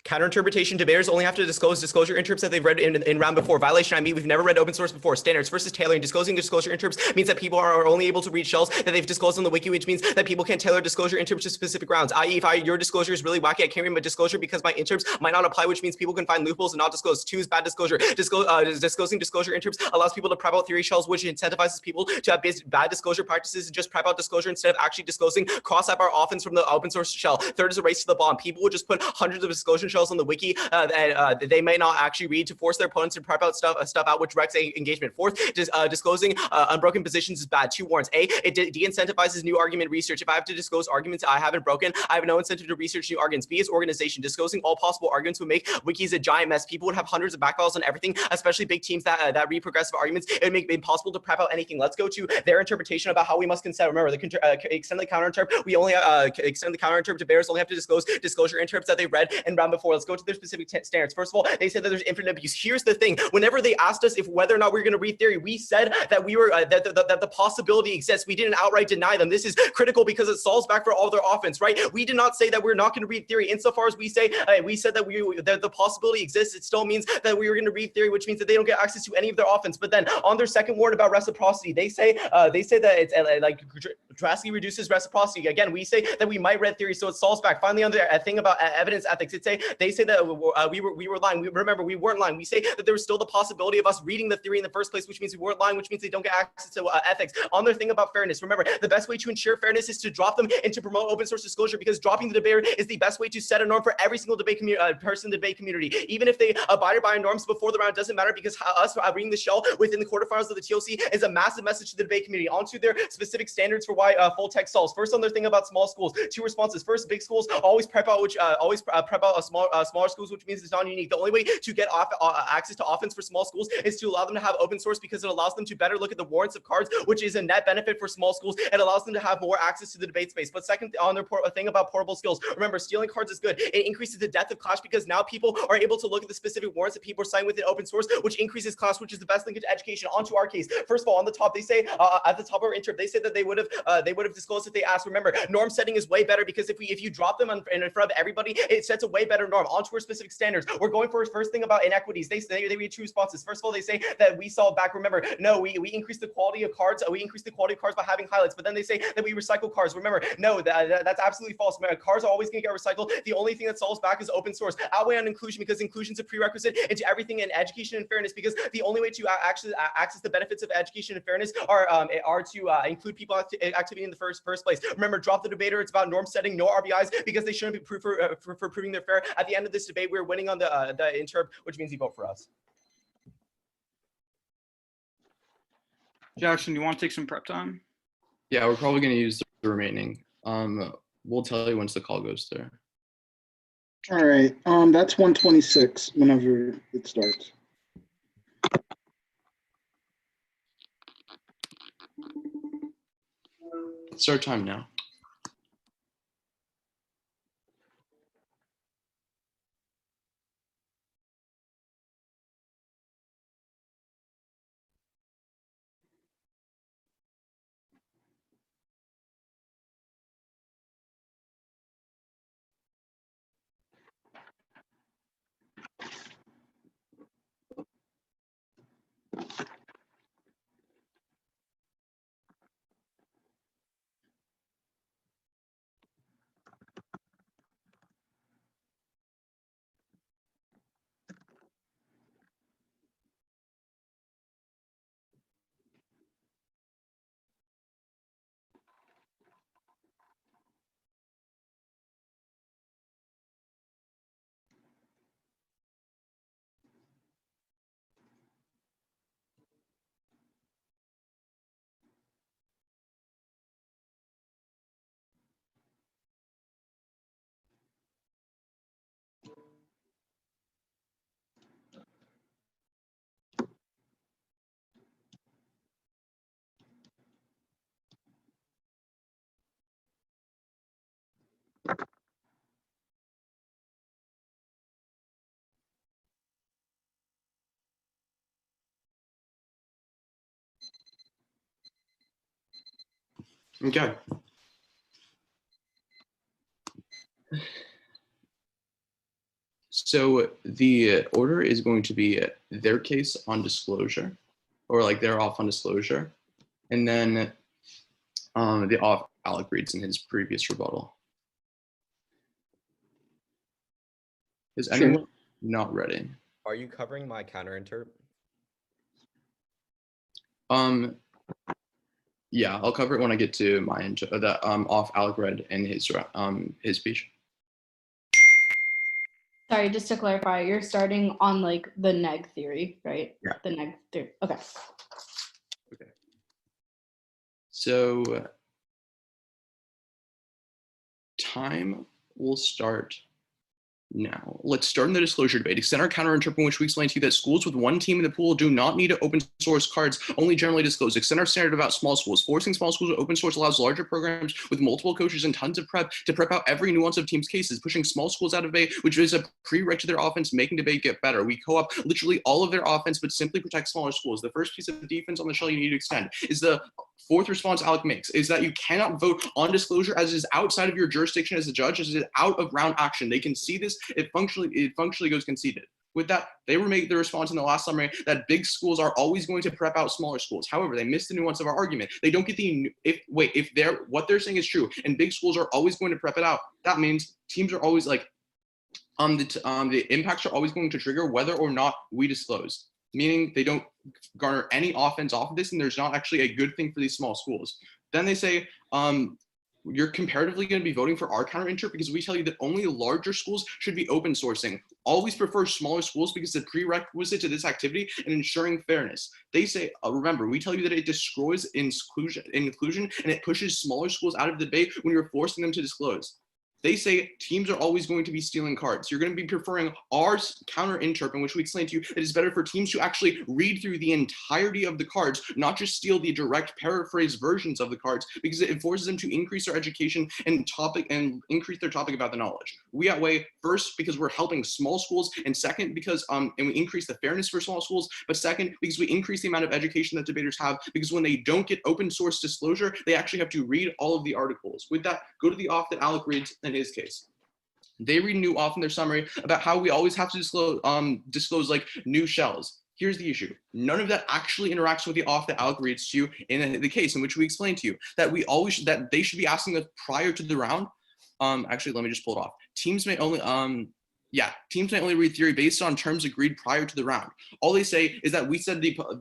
Counterinterpretation debaters only have to disclose disclosure interps that they've read in round before. Violation, I mean, we've never read open source before. Standards versus tailoring. Disclosing disclosure interps means that people are only able to read shells that they've disclosed on the wiki, which means that people can't tailor disclosure interps to specific rounds. I.e., if your disclosure is really wacky, I can't read my disclosure because my interps might not apply, which means people can find loopholes and not disclose. 2 is bad disclosure. Disclosing disclosure interps allows people to prep out theory shells, which incentivizes people to have bad disclosure practices and just prep out disclosure instead of actually disclosing cross-app our offense from the open source shell. 3rd is a race to the bottom. People will just put hundreds of disclosure shells on the wiki that they may not actually read to force their opponents to prep out stuff out, which wrecks engagement. 4th, disclosing unbroken positions is bad. 2 warrants. A, it de-incentivizes new argument research. If I have to disclose arguments I haven't broken, I have no incentive to research new arguments. B is organization. Disclosing all possible arguments would make wikis a giant mess. People would have hundreds of backfiles on everything, especially big teams that read progressive arguments. It would make it impossible to prep out anything. Let's go to their interpretation about how we must consent. Remember, extend the counter interp. We only extend the counter interp to bears only have to disclose disclosure interps that they read in round before. Let's go to their specific standards. First of all, they said that there's infinite abuse. Here's the thing: whenever they asked us if whether or not we were going to read theory, we said that we were that the possibility exists. We didn't outright deny them. This is critical because it solves back for all their offense, right? We did not say that we're not going to read theory. Insofar as we say we said that that the possibility exists, it still means that we were going to read theory, which means that they don't get access to any of their offense. But then on their second warrant about reciprocity, they say that it's like drastically reduces reciprocity. Again, we say that we might read theory, so it solves back. Finally, on their thing about evidence ethics, they say that we were lying. Remember, we weren't lying. We say that there was still the possibility of us reading the theory in the first place, which means we weren't lying, which means they don't get access to ethics. On their thing about fairness, remember, the best way to ensure fairness is to drop them and to promote open source disclosure, because dropping the debater is the best way to set a norm for every single debate person in the debate community. Even if they abided by norms before the round, it doesn't matter, because us reading the shell within the quarterfinals of the TOC is a massive message to the debate community. Onto their specific standards for why full text solves. First, on their thing about small schools, 2 responses. First, big schools always prep out smaller schools, which means it's non-unique. The only way to get access to offense for small schools is to allow them to have open source, because it allows them to better look at the warrants of cards, which is a net benefit for small schools. It allows them to have more access to the debate space. But second, on their thing about portable skills, remember, stealing cards is good. It increases the depth of clash, because now people are able to look at the specific warrants that people are citing within open source, which increases clash, which is the best link to education. Onto our case. First of all, on the top, they say at the top of our interp, they said that they would have disclosed if they asked. Remember, norm setting is way better, because if you drop them in front of everybody, it sets a way better standard norm onto our specific standards. We're going for first thing about inequities. They read two responses. First of all, they say that we saw back. Remember, no, we increase the quality of cards. We increase the quality of cards by having highlights. But then they say that we recycle cards. Remember, no, that's absolutely false. Remember, cards are always going to get recycled. The only thing that solves back is open source. Outweigh on inclusion, because inclusion is a prerequisite into everything in education and fairness. Because the only way to actually access the benefits of education and fairness are to include people activity in the first place. Remember, drop the debater. It's about norm setting. No RBIs, because they shouldn't be for proving they're fair. At the end of this debate, we're winning on the interp, which means you vote for us. Jackson, you want to take some prep time? Yeah, we're probably going to use the remaining. We'll tell you once the call goes through. All right, that's 126 whenever it starts. Start time now. Okay. So the order is going to be their case on disclosure, or like they're off on disclosure, and then the off Alec reads in his previous rebuttal. Is anyone not ready? Are you covering my counter interp? Yeah, I'll cover it when I get to my that off Alec read in his speech. Sorry, just to clarify, you're starting on like the neg theory, right? Yeah. The neg theory. Okay. Okay. So time will start now. Let's start in the disclosure debate. Extend our counter interp in which we explain to you that schools with one team in the pool do not need to open source cards, only generally disclose. Extend our standard about small schools. Forcing small schools to open source allows larger programs with multiple coaches and tons of prep to prep out every nuance of teams' cases, pushing small schools out of debate, which is a prereq to their offense, making debate get better. We co-op literally all of their offense, but simply protect smaller schools. The first piece of defense on the shell you need to extend is the fourth response Alec makes, is that you cannot vote on disclosure as it is outside of your jurisdiction as a judge, as it is out of round action. They can see this. It functionally goes conceded. With that, they were making the response in the last summary that big schools are always going to prep out smaller schools. However, they missed the nuance of our argument. They don't get the if what they're saying is true and big schools are always going to prep it out, that means teams are always like the impacts are always going to trigger whether or not we disclose, meaning they don't garner any offense off of this, and there's not actually a good thing for these small schools. Then they say, you're comparatively going to be voting for our counter interp because we tell you that only larger schools should be open sourcing. Always prefer smaller schools because the prerequisite to this activity and ensuring fairness. They say, remember, we tell you that it destroys inclusion and it pushes smaller schools out of the debate when you're forcing them to disclose. They say teams are always going to be stealing cards. You're going to be preferring our counter interp in which we explain to you that it's better for teams to actually read through the entirety of the cards, not just steal the direct paraphrase versions of the cards, because it forces them to increase their education and increase their topic about the knowledge. We outweigh first because we're helping small schools, and second because and we increase the fairness for small schools, but second because we increase the amount of education that debaters have, because when they don't get open source disclosure, they actually have to read all of the articles. With that, go to the off that Alec reads in his case. They read new off in their summary about how we always have to disclose like new shells. Here's the issue. None of that actually interacts with the off that Alec reads to you in the case in which we explained to you that that they should be asking us prior to the round. Actually, let me just pull it off. Teams may only read theory based on terms agreed prior to the round. All they say is that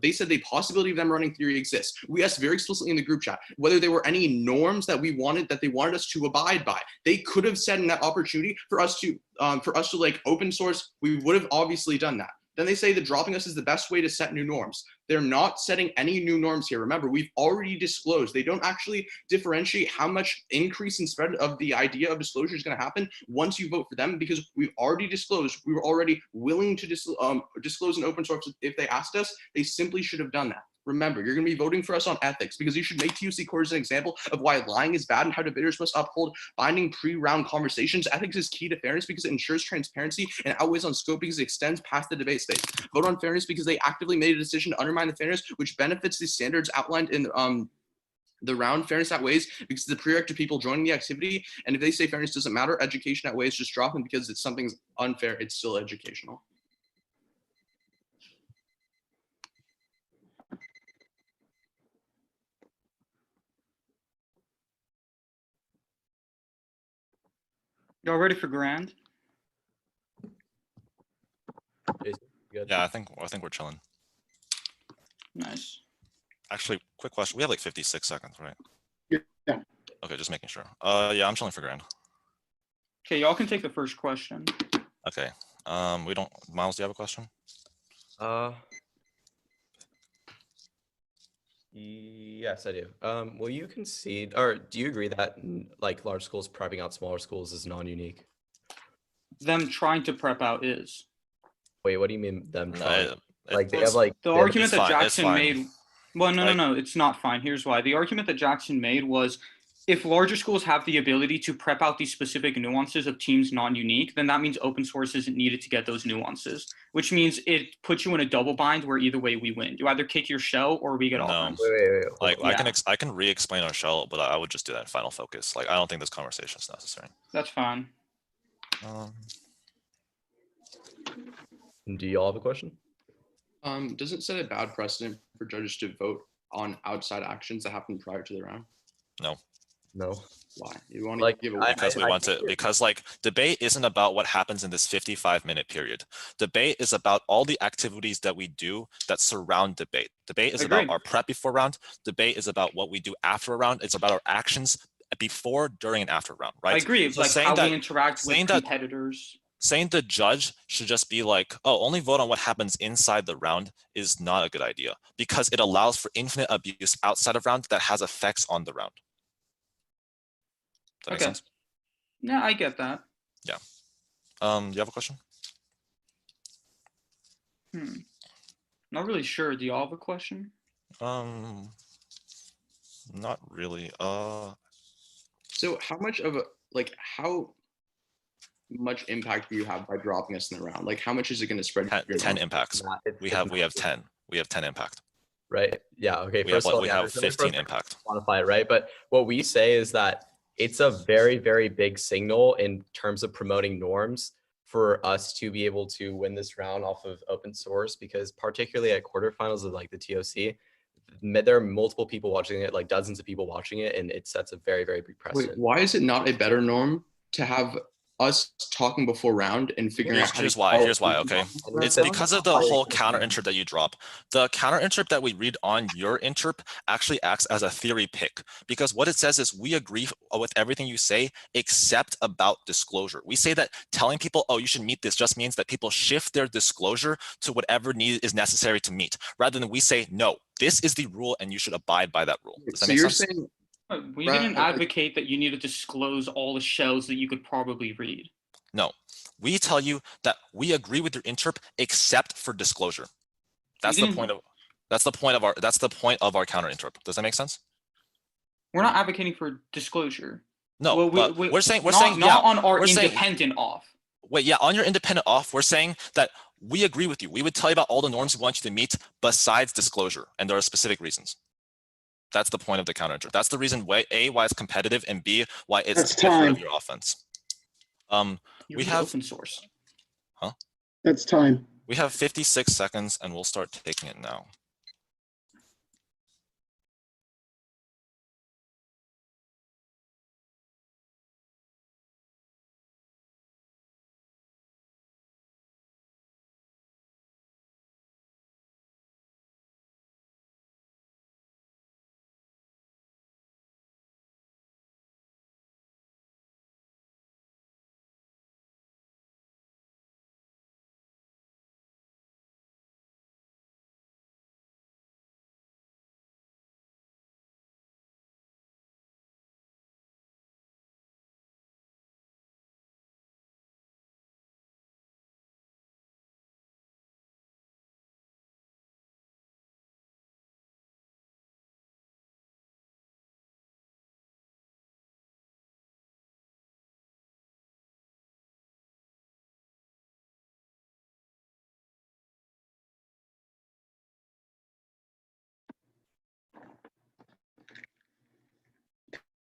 they said the possibility of them running theory exists. We asked very explicitly in the group chat whether there were any norms that they wanted us to abide by. They could have said in that opportunity for us to like open source, we would have obviously done that. Then they say that dropping us is the best way to set new norms. They're not setting any new norms here. Remember, we've already disclosed. They don't actually differentiate how much increase in spread of the idea of disclosure is going to happen once you vote for them, because we've already disclosed. We were already willing to disclose an open source if they asked us. They simply should have done that. Remember, you're going to be voting for us on ethics because you should make TOC cores an example of why lying is bad and how debaters must uphold binding pre-round conversations. Ethics is key to fairness because it ensures transparency and outweighs on scope because it extends past the debate stage. Vote on fairness because they actively made a decision to undermine the fairness, which benefits the standards outlined in the round. Fairness outweighs because the prerequisite to people joining the activity. And if they say fairness doesn't matter, education outweighs, just drop them because it's something's unfair. It's still educational. Y'all ready for grand? Good. Yeah, I think we're chilling. Nice. Actually, quick question. We have like 56 seconds, right? Yeah. Okay, just making sure. Yeah, I'm chilling for grand. Okay, y'all can take the first question. Okay. We don't. Miles, do you have a question? Yes, I do. Will you concede, or do you agree that like large schools prepping out smaller schools is non-unique? Them trying to prep out is. Wait, what do you mean them trying? Like they it's- have like The they have- argument that fine, it's Jackson fine. made. Well, no, Like- no, it's not fine. Here's why. The argument that Jackson made was if larger schools have the ability to prep out these specific nuances of teams non-unique, then that means open source isn't needed to get those nuances, which means it puts you in a double bind where either way we win. You either kick your shell or we get No. offense. Wait, hold Like on. I can re-explain our shell, but I would just do that in final focus. Like I don't think this conversation is necessary. That's fine. Do y'all have a question? Doesn't set a bad precedent for judges to vote on outside actions that happen prior to the round? No. No. Why? You want to Like, give a Because we want to, because like debate isn't about what happens in this 55-minute period. Debate is about all the activities that we do that surround debate. Debate is about Agreed. our prep before round. Debate is about what we do after a round. It's about our actions before, during, and after round, right? I agree. So Like saying how that- we interact with saying that- competitors. Saying the judge should just be like, oh, only vote on what happens inside the round is not a good idea because it allows for infinite abuse outside of round that has effects on the round. Does that make Okay. sense? Yeah, I get that. Do you have a question? Not really sure. Do y'all have a question? Not really. So how much of a how much impact do you have by dropping us in the round? Like how much is it going to spread? 10 impacts. Not- We have 10. We have 10 impact. Right. Yeah. Okay. We have First of all, we yeah, have there's no 15 first impact. quantify it, right? But what we say is that it's a very, very big signal in terms of promoting norms for us to be able to win this round off of open source, because particularly at quarterfinals of like the TOC, there are multiple people watching it, like dozens of people watching it, and it sets a very, very big Wait, precedent. why is it not a better norm to have us talking before round and figuring out how Here's to why. follow Here's why. Okay. It's because of the whole counter interp that you drop. The counter interp that we read on your interp actually acts as a theory pick, because what it says is we agree with everything you say except about disclosure. We say that telling people, oh, you should meet this just means that people shift their disclosure to whatever need is necessary to meet, rather than we say, no, this is the rule and you should abide by that rule. Does that So make you're sense? saying We Right. didn't advocate that you need to disclose all the shells that you could probably read. No, we tell you that we agree with your interp except for disclosure. That's the didn't- point of our counter interp. Does that make sense? We're not advocating for disclosure. No, Well, but we're saying not yeah, on our we're saying- independent off. Wait, yeah, on your independent off, we're saying that we agree with you. We would tell you about all the norms we want you to meet besides disclosure, and there are specific reasons. That's the point of the counter interp. That's the reason why A, why it's competitive, and B, why it's That's a part time. of your offense. You We read have- open source. That's time. We have 56 seconds and we'll start taking it now.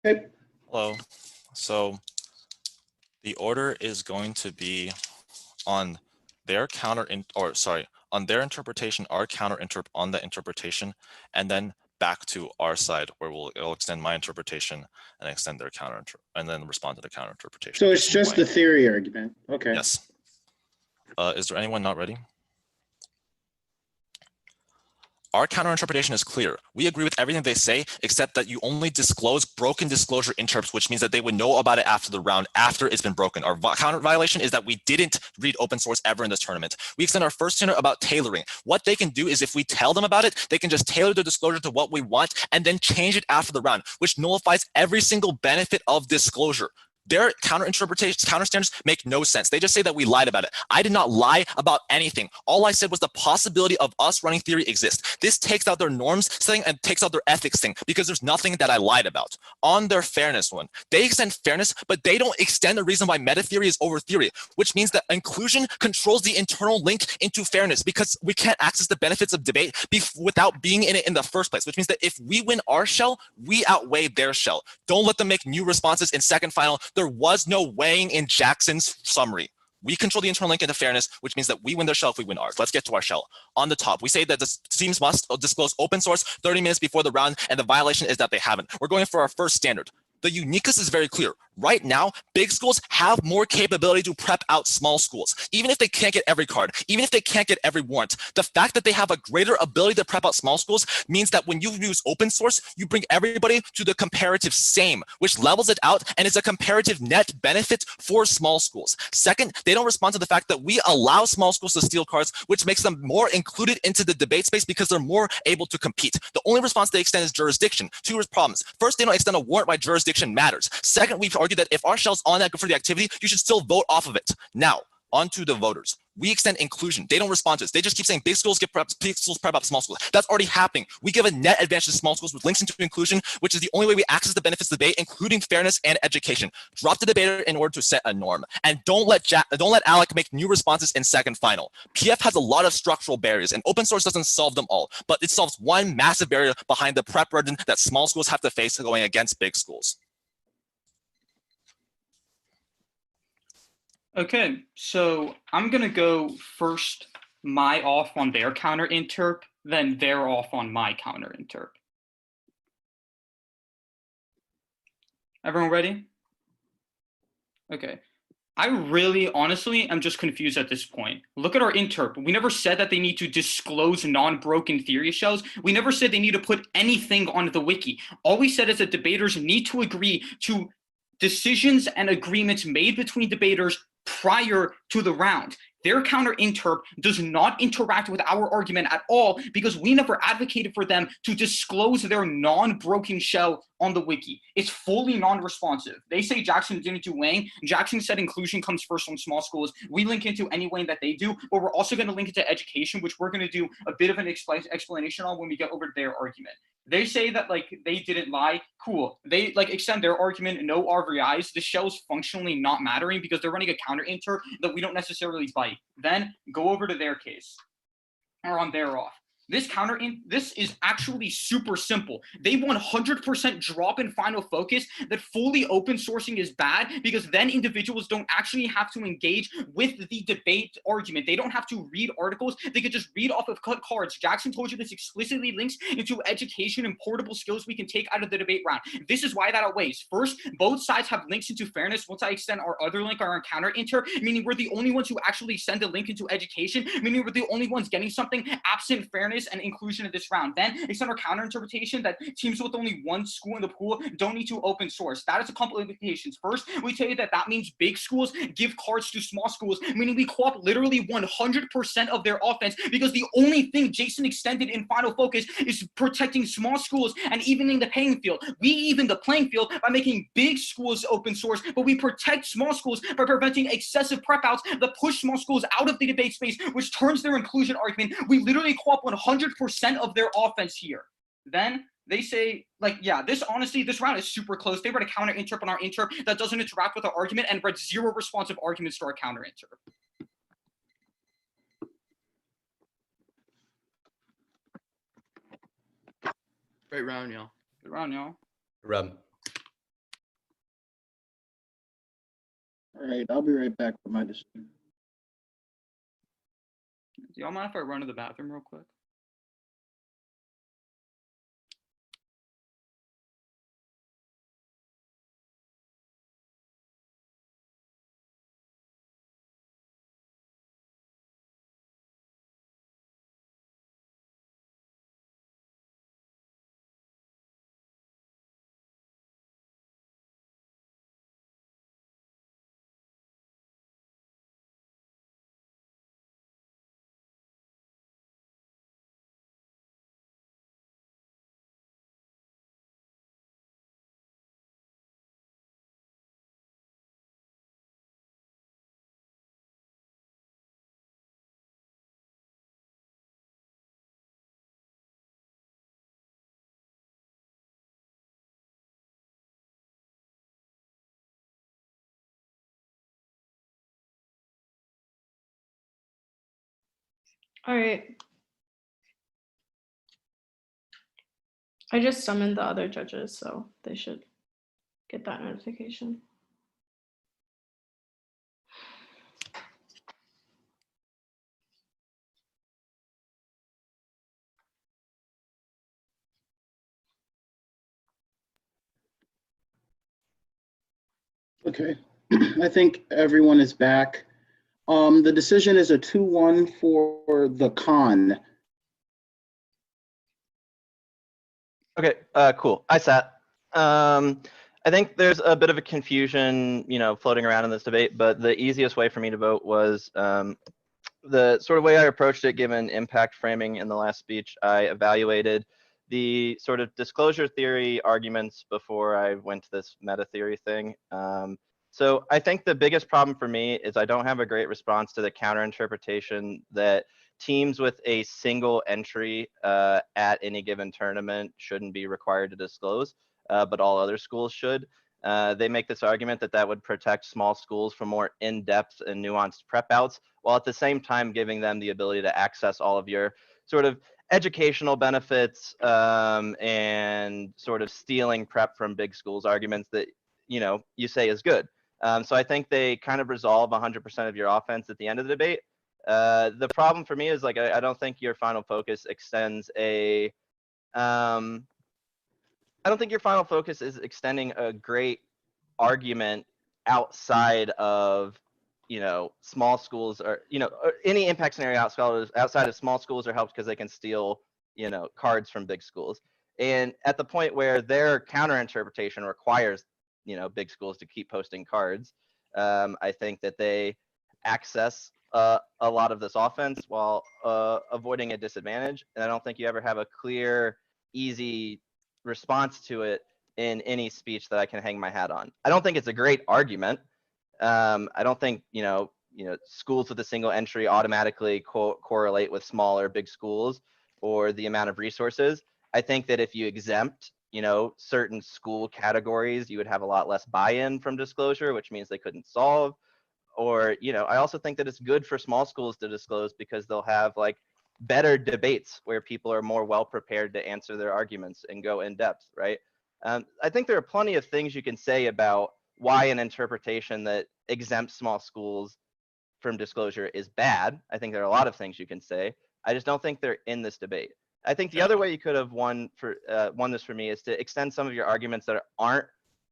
Okay. Hello. So the order is going to be on their on their interpretation, our counter interp on the interpretation, and then back to our side where it'll extend my interpretation and extend their counter and then respond to the counter interpretation. So it's just the theory argument. Okay. Yes. Is there anyone not ready? Our counterinterpretation is clear. We agree with everything they say, except that you only disclose broken disclosure interps, which means that they would know about it after the round, after it's been broken. Our counter violation is that we didn't read open source ever in this tournament. We extend our first standard about tailoring. What they can do is if we tell them about it, they can just tailor the disclosure to what we want and then change it after the round, which nullifies every single benefit of disclosure. Their counter standards make no sense. They just say that we lied about it. I did not lie about anything. All I said was the possibility of us running theory exists. This takes out their norms thing and takes out their ethics thing because there's nothing that I lied about. On their fairness one, they extend fairness, but they don't extend the reason why meta theory is over theory, which means that inclusion controls the internal link into fairness because we can't access the benefits of debate without being in it in the first place, which means that if we win our shell, we outweigh their shell. Don't let them make new responses in second final. There was no weighing in Jackson's summary. We control the internal link into fairness, which means that we win their shell if we win ours. Let's get to our shell. On the top, we say that the teams must disclose open source 30 minutes before the round, and the violation is that they haven't. We're going for our first standard. The uniqueness is very clear. Right now, big schools have more capability to prep out small schools. Even if they can't get every card, even if they can't get every warrant, the fact that they have a greater ability to prep out small schools means that when you use open source, you bring everybody to the comparative same, which levels it out and is a comparative net benefit for small schools. Second, they don't respond to the fact that we allow small schools to steal cards, which makes them more included into the debate space because they're more able to compete. The only response they extend is jurisdiction. Two problems. First, they don't extend a warrant by jurisdiction matters. Second, we've argued that if our shell's on that for the activity, you should still vote off of it. Now, on to the voters. We extend inclusion. They don't respond to this. They just keep saying big schools get prep, big schools prep up small schools. That's already happening. We give a net advantage to small schools with links into inclusion, which is the only way we access the benefits of debate, including fairness and education. Drop the debater in order to set a norm. And don't let Alec make new responses in second final. PF has a lot of structural barriers, and open source doesn't solve them all, but it solves one massive barrier behind the prep burden that small schools have to face going against big schools. Okay, so I'm gonna go first my off on their counter interp, then their off on my counter interp. Everyone ready? Okay. I really, honestly, am just confused at this point. Look at our interp. We never said that they need to disclose non-broken theory shells. We never said they need to put anything on the wiki. All we said is that debaters need to agree to decisions and agreements made between debaters prior to the round. Their counter interp does not interact with our argument at all because we never advocated for them to disclose their non-broken shell on the wiki. It's fully non-responsive. They say Jackson didn't do weighing. Jackson said inclusion comes first on small schools. We link into any weighing that they do, but we're also going to link into education, which we're going to do a bit of an explanation on when we get over to their argument. They say that they didn't lie. Cool. They extend their argument, no RVIs. The shell's functionally not mattering because they're running a counter interp that we don't necessarily bite. Then go over to their case or on their off. This is actually super simple. They 100% drop in final focus that fully open sourcing is bad, because then individuals don't actually have to engage with the debate argument. They don't have to read articles. They could just read off of cut cards. Jackson told you this explicitly links into education and portable skills we can take out of the debate round. This is why that outweighs. First, both sides have links into fairness. Once I extend our other link, our counter inter, meaning we're the only ones who actually send a link into education, meaning we're the only ones getting something absent fairness and inclusion in this round. Then extend our counter interpretation that teams with only one school in the pool don't need to open source. That is a couple of implications. First, we tell you that means big schools give cards to small schools, meaning we co-opt literally 100% of their offense, because the only thing Jason extended in final focus is protecting small schools and evening the playing field. We even the playing field by making big schools open source, but we protect small schools by preventing excessive prep outs that push small schools out of the debate space, which turns their inclusion argument. We literally co-opt 100% of their offense here. Then they say, like, yeah, this round is super close. They read a counter interp on our interp that doesn't interact with our argument and read 0 responsive arguments to our counter interp. Great round, y'all. Good round, y'all. Rum. All right, I'll be right back with my decision. Do y'all mind if I run to the bathroom real quick? All right. I just summoned the other judges, so they should get that notification. Okay, I think everyone is back. The decision is a 2-1 for the con. Okay, cool. I sat. I think there's a bit of a confusion, floating around in this debate, but the easiest way for me to vote was the sort of way I approached it, given impact framing in the last speech. I evaluated the sort of disclosure theory arguments before I went to this meta theory thing. So I think the biggest problem for me is I don't have a great response to the counter interpretation that teams with a single entry at any given tournament shouldn't be required to disclose, but all other schools should. They make this argument that would protect small schools from more in-depth and nuanced prep outs, while at the same time giving them the ability to access all of your sort of educational benefits and sort of stealing prep from big schools arguments that you say is good. So I think they kind of resolve 100% of your offense at the end of the debate. The problem for me is I don't think your final focus extends I don't think your final focus is extending a great argument outside of small schools, or or any impact scenario outside of small schools are helped because they can steal cards from big schools. And at the point where their counter interpretation requires big schools to keep posting cards, I think that they access a lot of this offense while avoiding a disadvantage. And I don't think you ever have a clear, easy response to it in any speech that I can hang my hat on. I don't think it's a great argument. I don't think schools with a single entry automatically correlate with smaller big schools or the amount of resources. I think that if you exempt certain school categories, you would have a lot less buy-in from disclosure, which means they couldn't solve. Or I also think that it's good for small schools to disclose because they'll have better debates where people are more well prepared to answer their arguments and go in depth, right? I think there are plenty of things you can say about why an interpretation that exempts small schools from disclosure is bad. I think there are a lot of things you can say. I just don't think they're in this debate. I think the other way you could have won this for me is to extend some of your arguments that aren't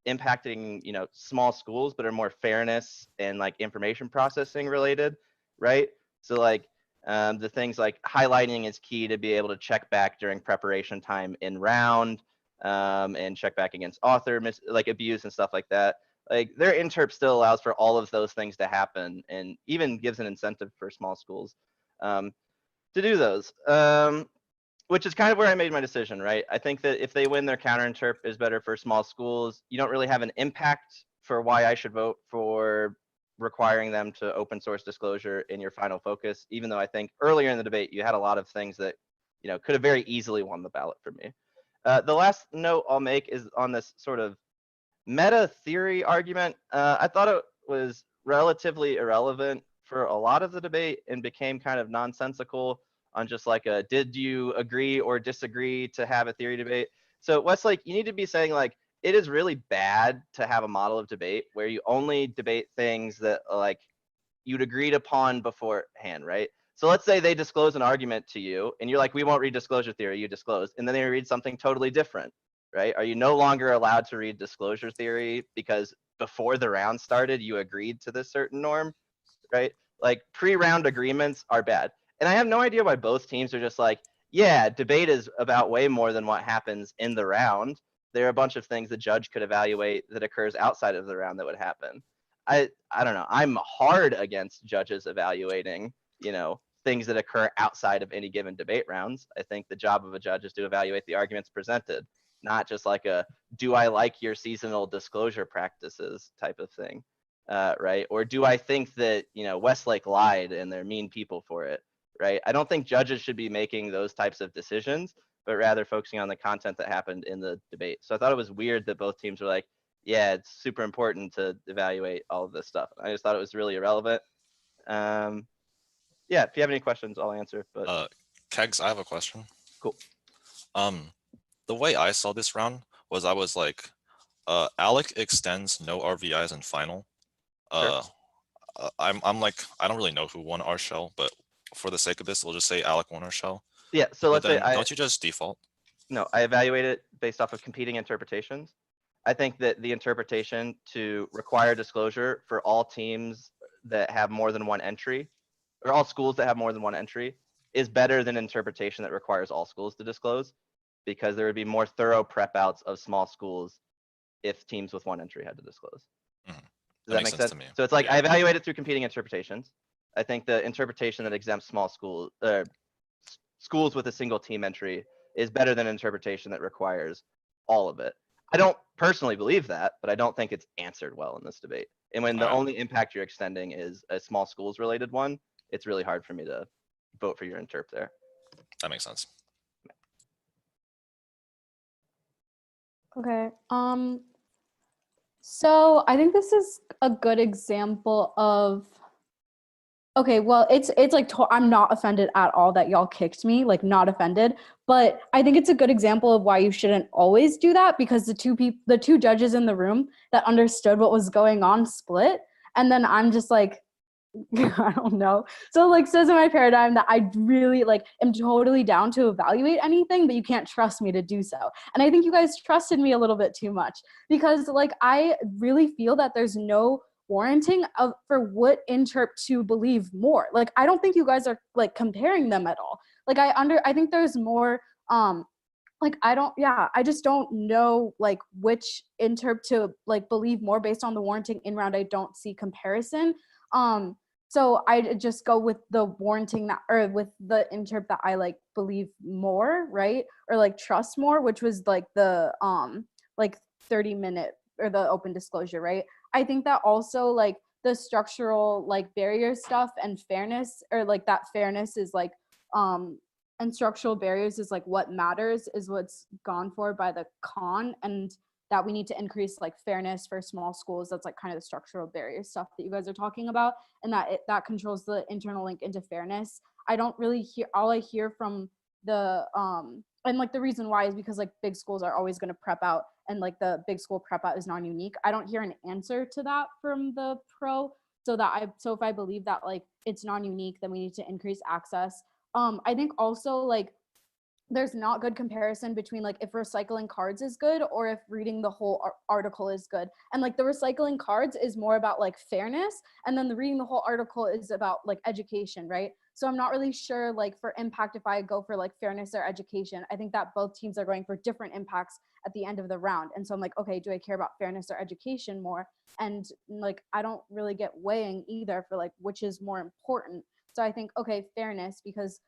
impacting, small schools, but are more fairness and like information processing related, right? So like the things like highlighting is key to be able to check back during preparation time in round, and check back against author like abuse and stuff like that. Like their interp still allows for all of those things to happen and even gives an incentive for small schools to do those, which is kind of where I made my decision, right? I think that if they win, their counter interp is better for small schools. You don't really have an impact for why I should vote for requiring them to open source disclosure in your final focus, even though I think earlier in the debate, you had a lot of things that, could have very easily won the ballot for me. The last note I'll make is on this sort of meta theory argument. I thought it was relatively irrelevant for a lot of the debate and became kind of nonsensical on just like a, did you agree or disagree to have a theory debate? So Westlake, you need to be saying like, it is really bad to have a model of debate where you only debate things that like you'd agreed upon beforehand, right? So let's say they disclose an argument to you and you're like, we won't read disclosure theory, you disclosed, and then they read something totally different, right? Are you no longer allowed to read disclosure theory because before the round started, you agreed to this certain norm, right? Like pre-round agreements are bad. And I have no idea why both teams are just like, yeah, debate is about way more than what happens in the round. There are a bunch of things the judge could evaluate that occurs outside of the round that would happen. I don't know. I'm hard against judges evaluating, things that occur outside of any given debate rounds. I think the job of a judge is to evaluate the arguments presented, not just like a, do I like your seasonal disclosure practices type of thing, right? Or do I think that, Westlake lied and they're mean people for it, right? I don't think judges should be making those types of decisions, but rather focusing on the content that happened in the debate. So I thought it was weird that both teams were like, yeah, it's super important to evaluate all of this stuff. I just thought it was really irrelevant. Yeah, if you have any questions, I'll answer. But Kegs, I have a question. Cool. The way I saw this round was I was like, Alec extends no RVIs in final. Sure. I'm like, I don't really know who won our shell, but for the sake of this, we'll just say Alec won our shell. Yeah, so let's say don't you just default? No, I evaluate it based off of competing interpretations. I think that the interpretation to require disclosure for all teams that have more than one entry, or all schools that have more than one entry, is better than interpretation that requires all schools to disclose, because there would be more thorough prep outs of small schools if teams with one entry had to disclose. Mm-hmm. Does that make sense? To me. So it's like, yeah. I evaluate it through competing interpretations. I think the interpretation that exempts small schools with a single team entry is better than an interpretation that requires all of it. I don't personally believe that, but I don't think it's answered well in this debate. And when the only impact you're extending is a small schools related one, it's really hard for me to vote for your interp there. That makes sense. Okay. So I think this is a good example of, okay, well, it's like, I'm not offended at all that y'all kicked me, like not offended, but I think it's a good example of why you shouldn't always do that, because the two judges in the room that understood what was going on split. And then I'm just like, I don't know. So like says in my paradigm that I really like am totally down to evaluate anything, but you can't trust me to do so. And I think you guys trusted me a little bit too much, because like I really feel that there's no warranting for what interp to believe more. Like I don't think you guys are like comparing them at all. Like I think there's more like I just don't know like which interp to like believe more based on the warranting in round. I don't see comparison. So I just go with the warranting that, or with the interp that I like believe more, right? Or like trust more, which was like the like 30-minute or the open disclosure, right? I think that also like the structural like barrier stuff and fairness, or like that fairness is like and structural barriers is like what matters, is what's gone for by the con, and that we need to increase like fairness for small schools. That's like kind of the structural barrier stuff that you guys are talking about, and that controls the internal link into fairness. I don't really hear, all I hear from the and like the reason why is because like big schools are always going to prep out, and like the big school prep out is non-unique. I don't hear an answer to that from the pro. So if I believe that like it's non-unique, then we need to increase access. I think also like there's not good comparison between like if recycling cards is good or if reading the whole article is good. And like the recycling cards is more about like fairness, and then the reading the whole article is about like education, right? So I'm not really sure like for impact if I go for like fairness or education. I think that both teams are going for different impacts at the end of the round. And so I'm like, okay, do I care about fairness or education more? And like I don't really get weighing either for like which is more important. So I think, okay, fairness, because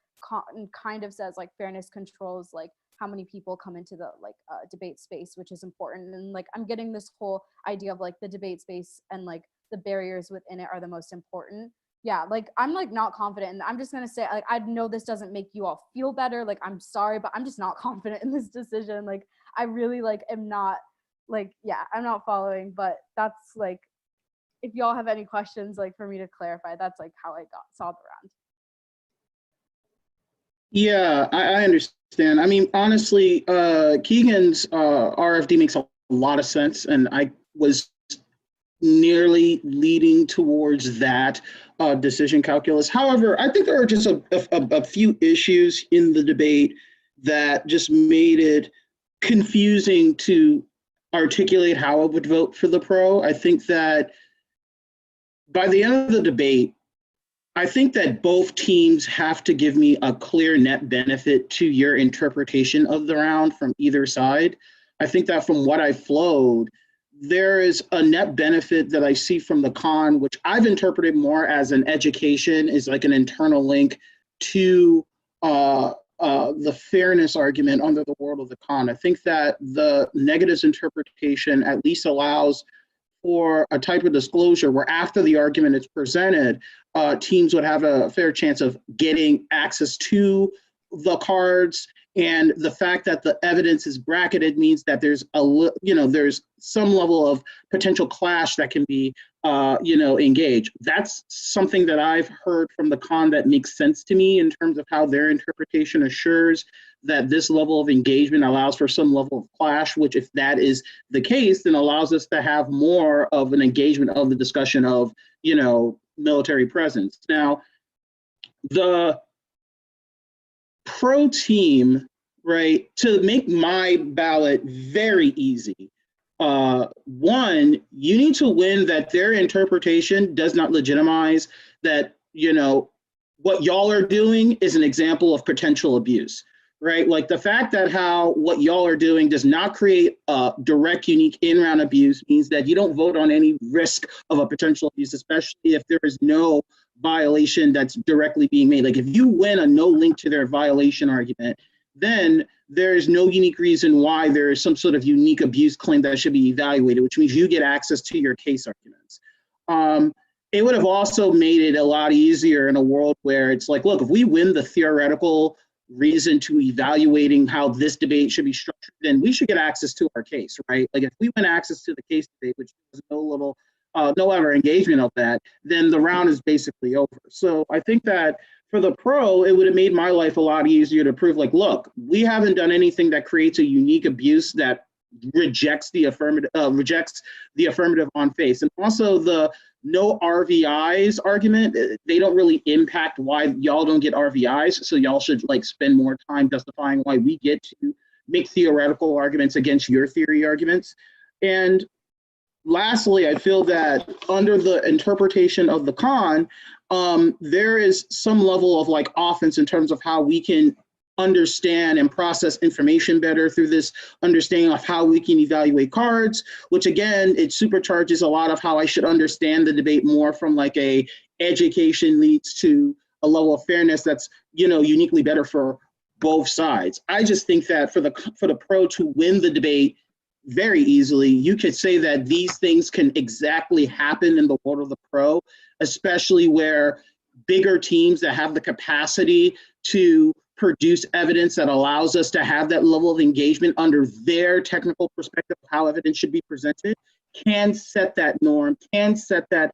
kind of says like fairness controls like how many people come into the like debate space, which is important. And like I'm getting this whole idea of like the debate space and like the barriers within it are the most important. Yeah, like I'm like not confident, and I'm just gonna say like I know this doesn't make you all feel better, like I'm sorry, but I'm just not confident in this decision. Like I really like am not like, yeah, I'm not following. But that's like, if y'all have any questions like for me to clarify, that's like how I saw the round. Yeah, I understand. I mean, honestly, Kegan's RFD makes a lot of sense, and I was nearly leading towards that decision calculus. However, I think there are just a few issues in the debate that just made it confusing to articulate how I would vote for the pro. I think that by the end of the debate, I think that both teams have to give me a clear net benefit to your interpretation of the round from either side. I think that from what I flowed, there is a net benefit that I see from the con, which I've interpreted more as an education, is like an internal link to the fairness argument under the world of the con. I think that the negatives interpretation at least allows for a type of disclosure where after the argument is presented, teams would have a fair chance of getting access to the cards. And the fact that the evidence is bracketed means that there's there's some level of potential clash that can be engaged. That's something that I've heard from the con that makes sense to me in terms of how their interpretation assures that this level of engagement allows for some level of clash, which if that is the case, then allows us to have more of an engagement of the discussion of, military presence. Now, the pro team, right, to make my ballot very easy, one, you need to win that their interpretation does not legitimize that, what y'all are doing is an example of potential abuse, right? Like the fact that what y'all are doing does not create a direct, unique in-round abuse means that you don't vote on any risk of a potential abuse, especially if there is no violation that's directly being made. Like if you win a no link to their violation argument, then there is no unique reason why there is some sort of unique abuse claim that should be evaluated, which means you get access to your case arguments. It would have also made it a lot easier in a world where it's like, look, if we win the theoretical reason to evaluating how this debate should be structured, then we should get access to our case, right? Like if we win access to the case debate, which is no other engagement of that, then the round is basically over. So I think that for the pro, it would have made my life a lot easier to prove, like, look, we haven't done anything that creates a unique abuse that rejects the affirmative on face. And also the no RVIs argument, they don't really impact why y'all don't get RVIs. So y'all should like spend more time justifying why we get to make theoretical arguments against your theory arguments. And lastly, I feel that under the interpretation of the con, there is some level of like offense in terms of how we can understand and process information better through this understanding of how we can evaluate cards, which again, it supercharges a lot of how I should understand the debate more from like a education leads to a level of fairness that's, uniquely better for both sides. I just think that for the pro to win the debate very easily, you could say that these things can exactly happen in the world of the pro, especially where bigger teams that have the capacity to produce evidence that allows us to have that level of engagement under their technical perspective of how evidence should be presented can set that norm, can set that,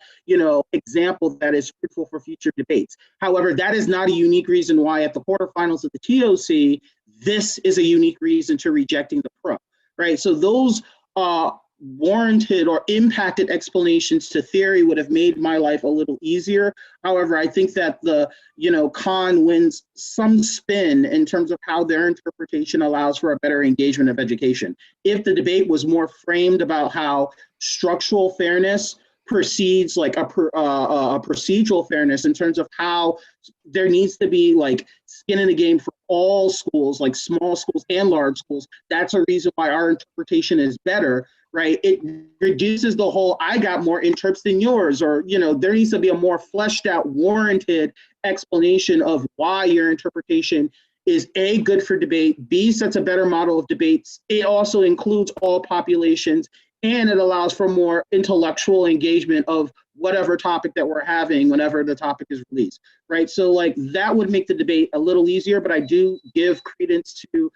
example that is fruitful for future debates. However, that is not a unique reason why at the quarterfinals of the TOC, this is a unique reason to rejecting the pro, right? So those warranted or impacted explanations to theory would have made my life a little easier. However, I think that the, con wins some spin in terms of how their interpretation allows for a better engagement of education. If the debate was more framed about how structural fairness precedes like a procedural fairness in terms of how there needs to be like skin in the game for all schools, like small schools and large schools, that's a reason why our interpretation is better. Right, it reduces the whole I got more interps than yours, or there needs to be a more fleshed out, warranted explanation of why your interpretation is A, good for debate, B, sets a better model of debates. It also includes all populations, and it allows for more intellectual engagement of whatever topic that we're having whenever the topic is released. Right, so like that would make the debate a little easier, but I do give credence to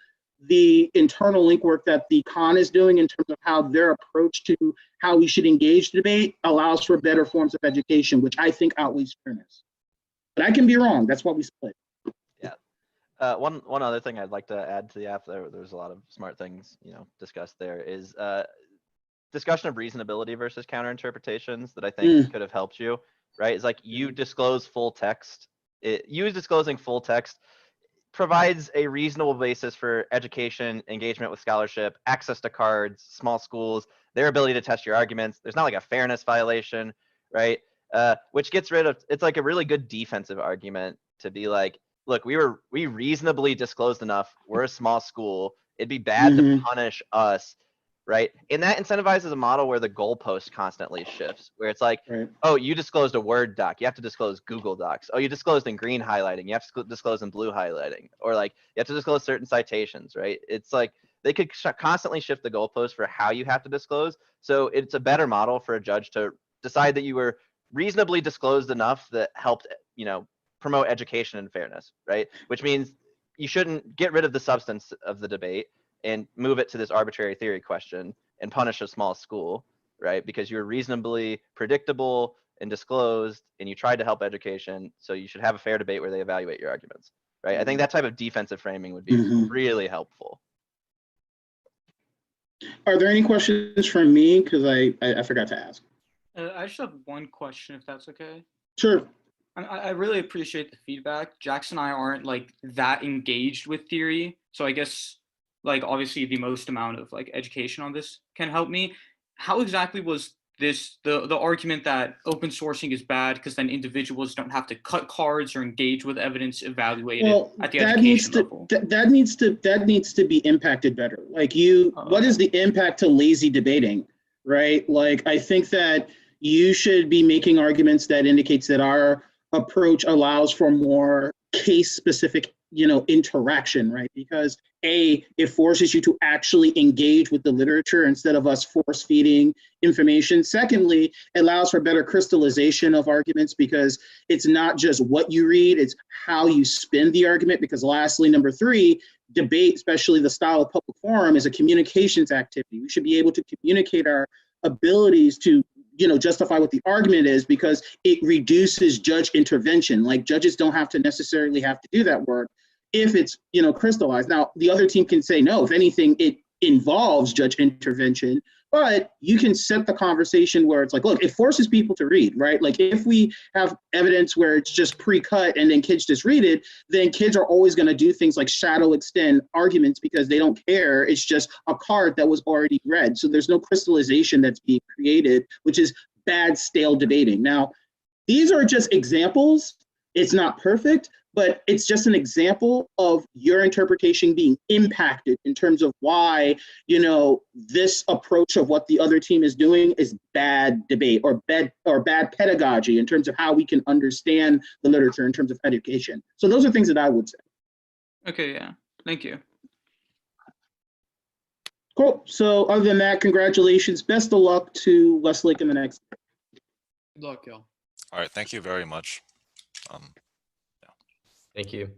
the internal link work that the con is doing in terms of how their approach to how we should engage debate allows for better forms of education, which I think outweighs fairness. But I can be wrong. That's why we split. Yeah. One other thing I'd like to add to the app, there's a lot of smart things, discussed there, is discussion of reasonability versus counterinterpretations that I think could have helped you, right? It's like you disclose full text. You disclosing full text provides a reasonable basis for education, engagement with scholarship, access to cards, small schools, their ability to test your arguments. There's not like a fairness violation, right? Which gets rid of, it's like a really good defensive argument to be like, look, we reasonably disclosed enough. We're a small school. It'd be bad to punish us, right? And that incentivizes a model where the goalpost constantly shifts, where it's like, oh, you disclosed a Word doc, you have to disclose Google Docs. Oh, you disclosed in green highlighting, you have to disclose in blue highlighting, or like you have to disclose certain citations, right? It's like they could constantly shift the goalpost for how you have to disclose. So it's a better model for a judge to decide that you were reasonably disclosed enough that helped, promote education and fairness, right? Which means you shouldn't get rid of the substance of the debate and move it to this arbitrary theory question and punish a small school, right? Because you're reasonably predictable and disclosed and you tried to help education. So you should have a fair debate where they evaluate your arguments, right? I think that type of defensive framing would be really helpful. Are there any questions from me? Because I forgot to ask. I just have one question, if that's okay. Sure. I really appreciate the feedback. Jackson and I aren't like that engaged with theory. So I guess like obviously the most amount of like education on this can help me. How exactly was this the argument that open sourcing is bad because then individuals don't have to cut cards or engage with evidence evaluated at the education level? That needs to be impacted better. Like what is the impact to lazy debating, right? Like I think that you should be making arguments that indicates that our approach allows for more case-specific, interaction, right? Because A, it forces you to actually engage with the literature instead of us force-feeding information. Secondly, it allows for better crystallization of arguments because it's not just what you read, it's how you spin the argument. Because lastly, number three, debate, especially the style of public forum, is a communications activity. We should be able to communicate our abilities to justify what the argument is because it reduces judge intervention. Like judges don't have to necessarily have to do that work if it's, crystallized. Now, the other team can say, no, if anything, it involves judge intervention, but you can set the conversation where it's like, look, it forces people to read, right? Like if we have evidence where it's just pre-cut and then kids just read it, then kids are always going to do things like shadow extend arguments because they don't care. It's just a card that was already read. So there's no crystallization that's being created, which is bad, stale debating. Now, these are just examples. It's not perfect, but it's just an example of your interpretation being impacted in terms of why, this approach of what the other team is doing is bad debate or bad pedagogy in terms of how we can understand the literature in terms of education. So those are things that I would say. Okay, yeah. Thank you. Cool. So other than that, congratulations. Best of luck to Westlake in the next. Good luck, y'all. All right, thank you very much. Thank you.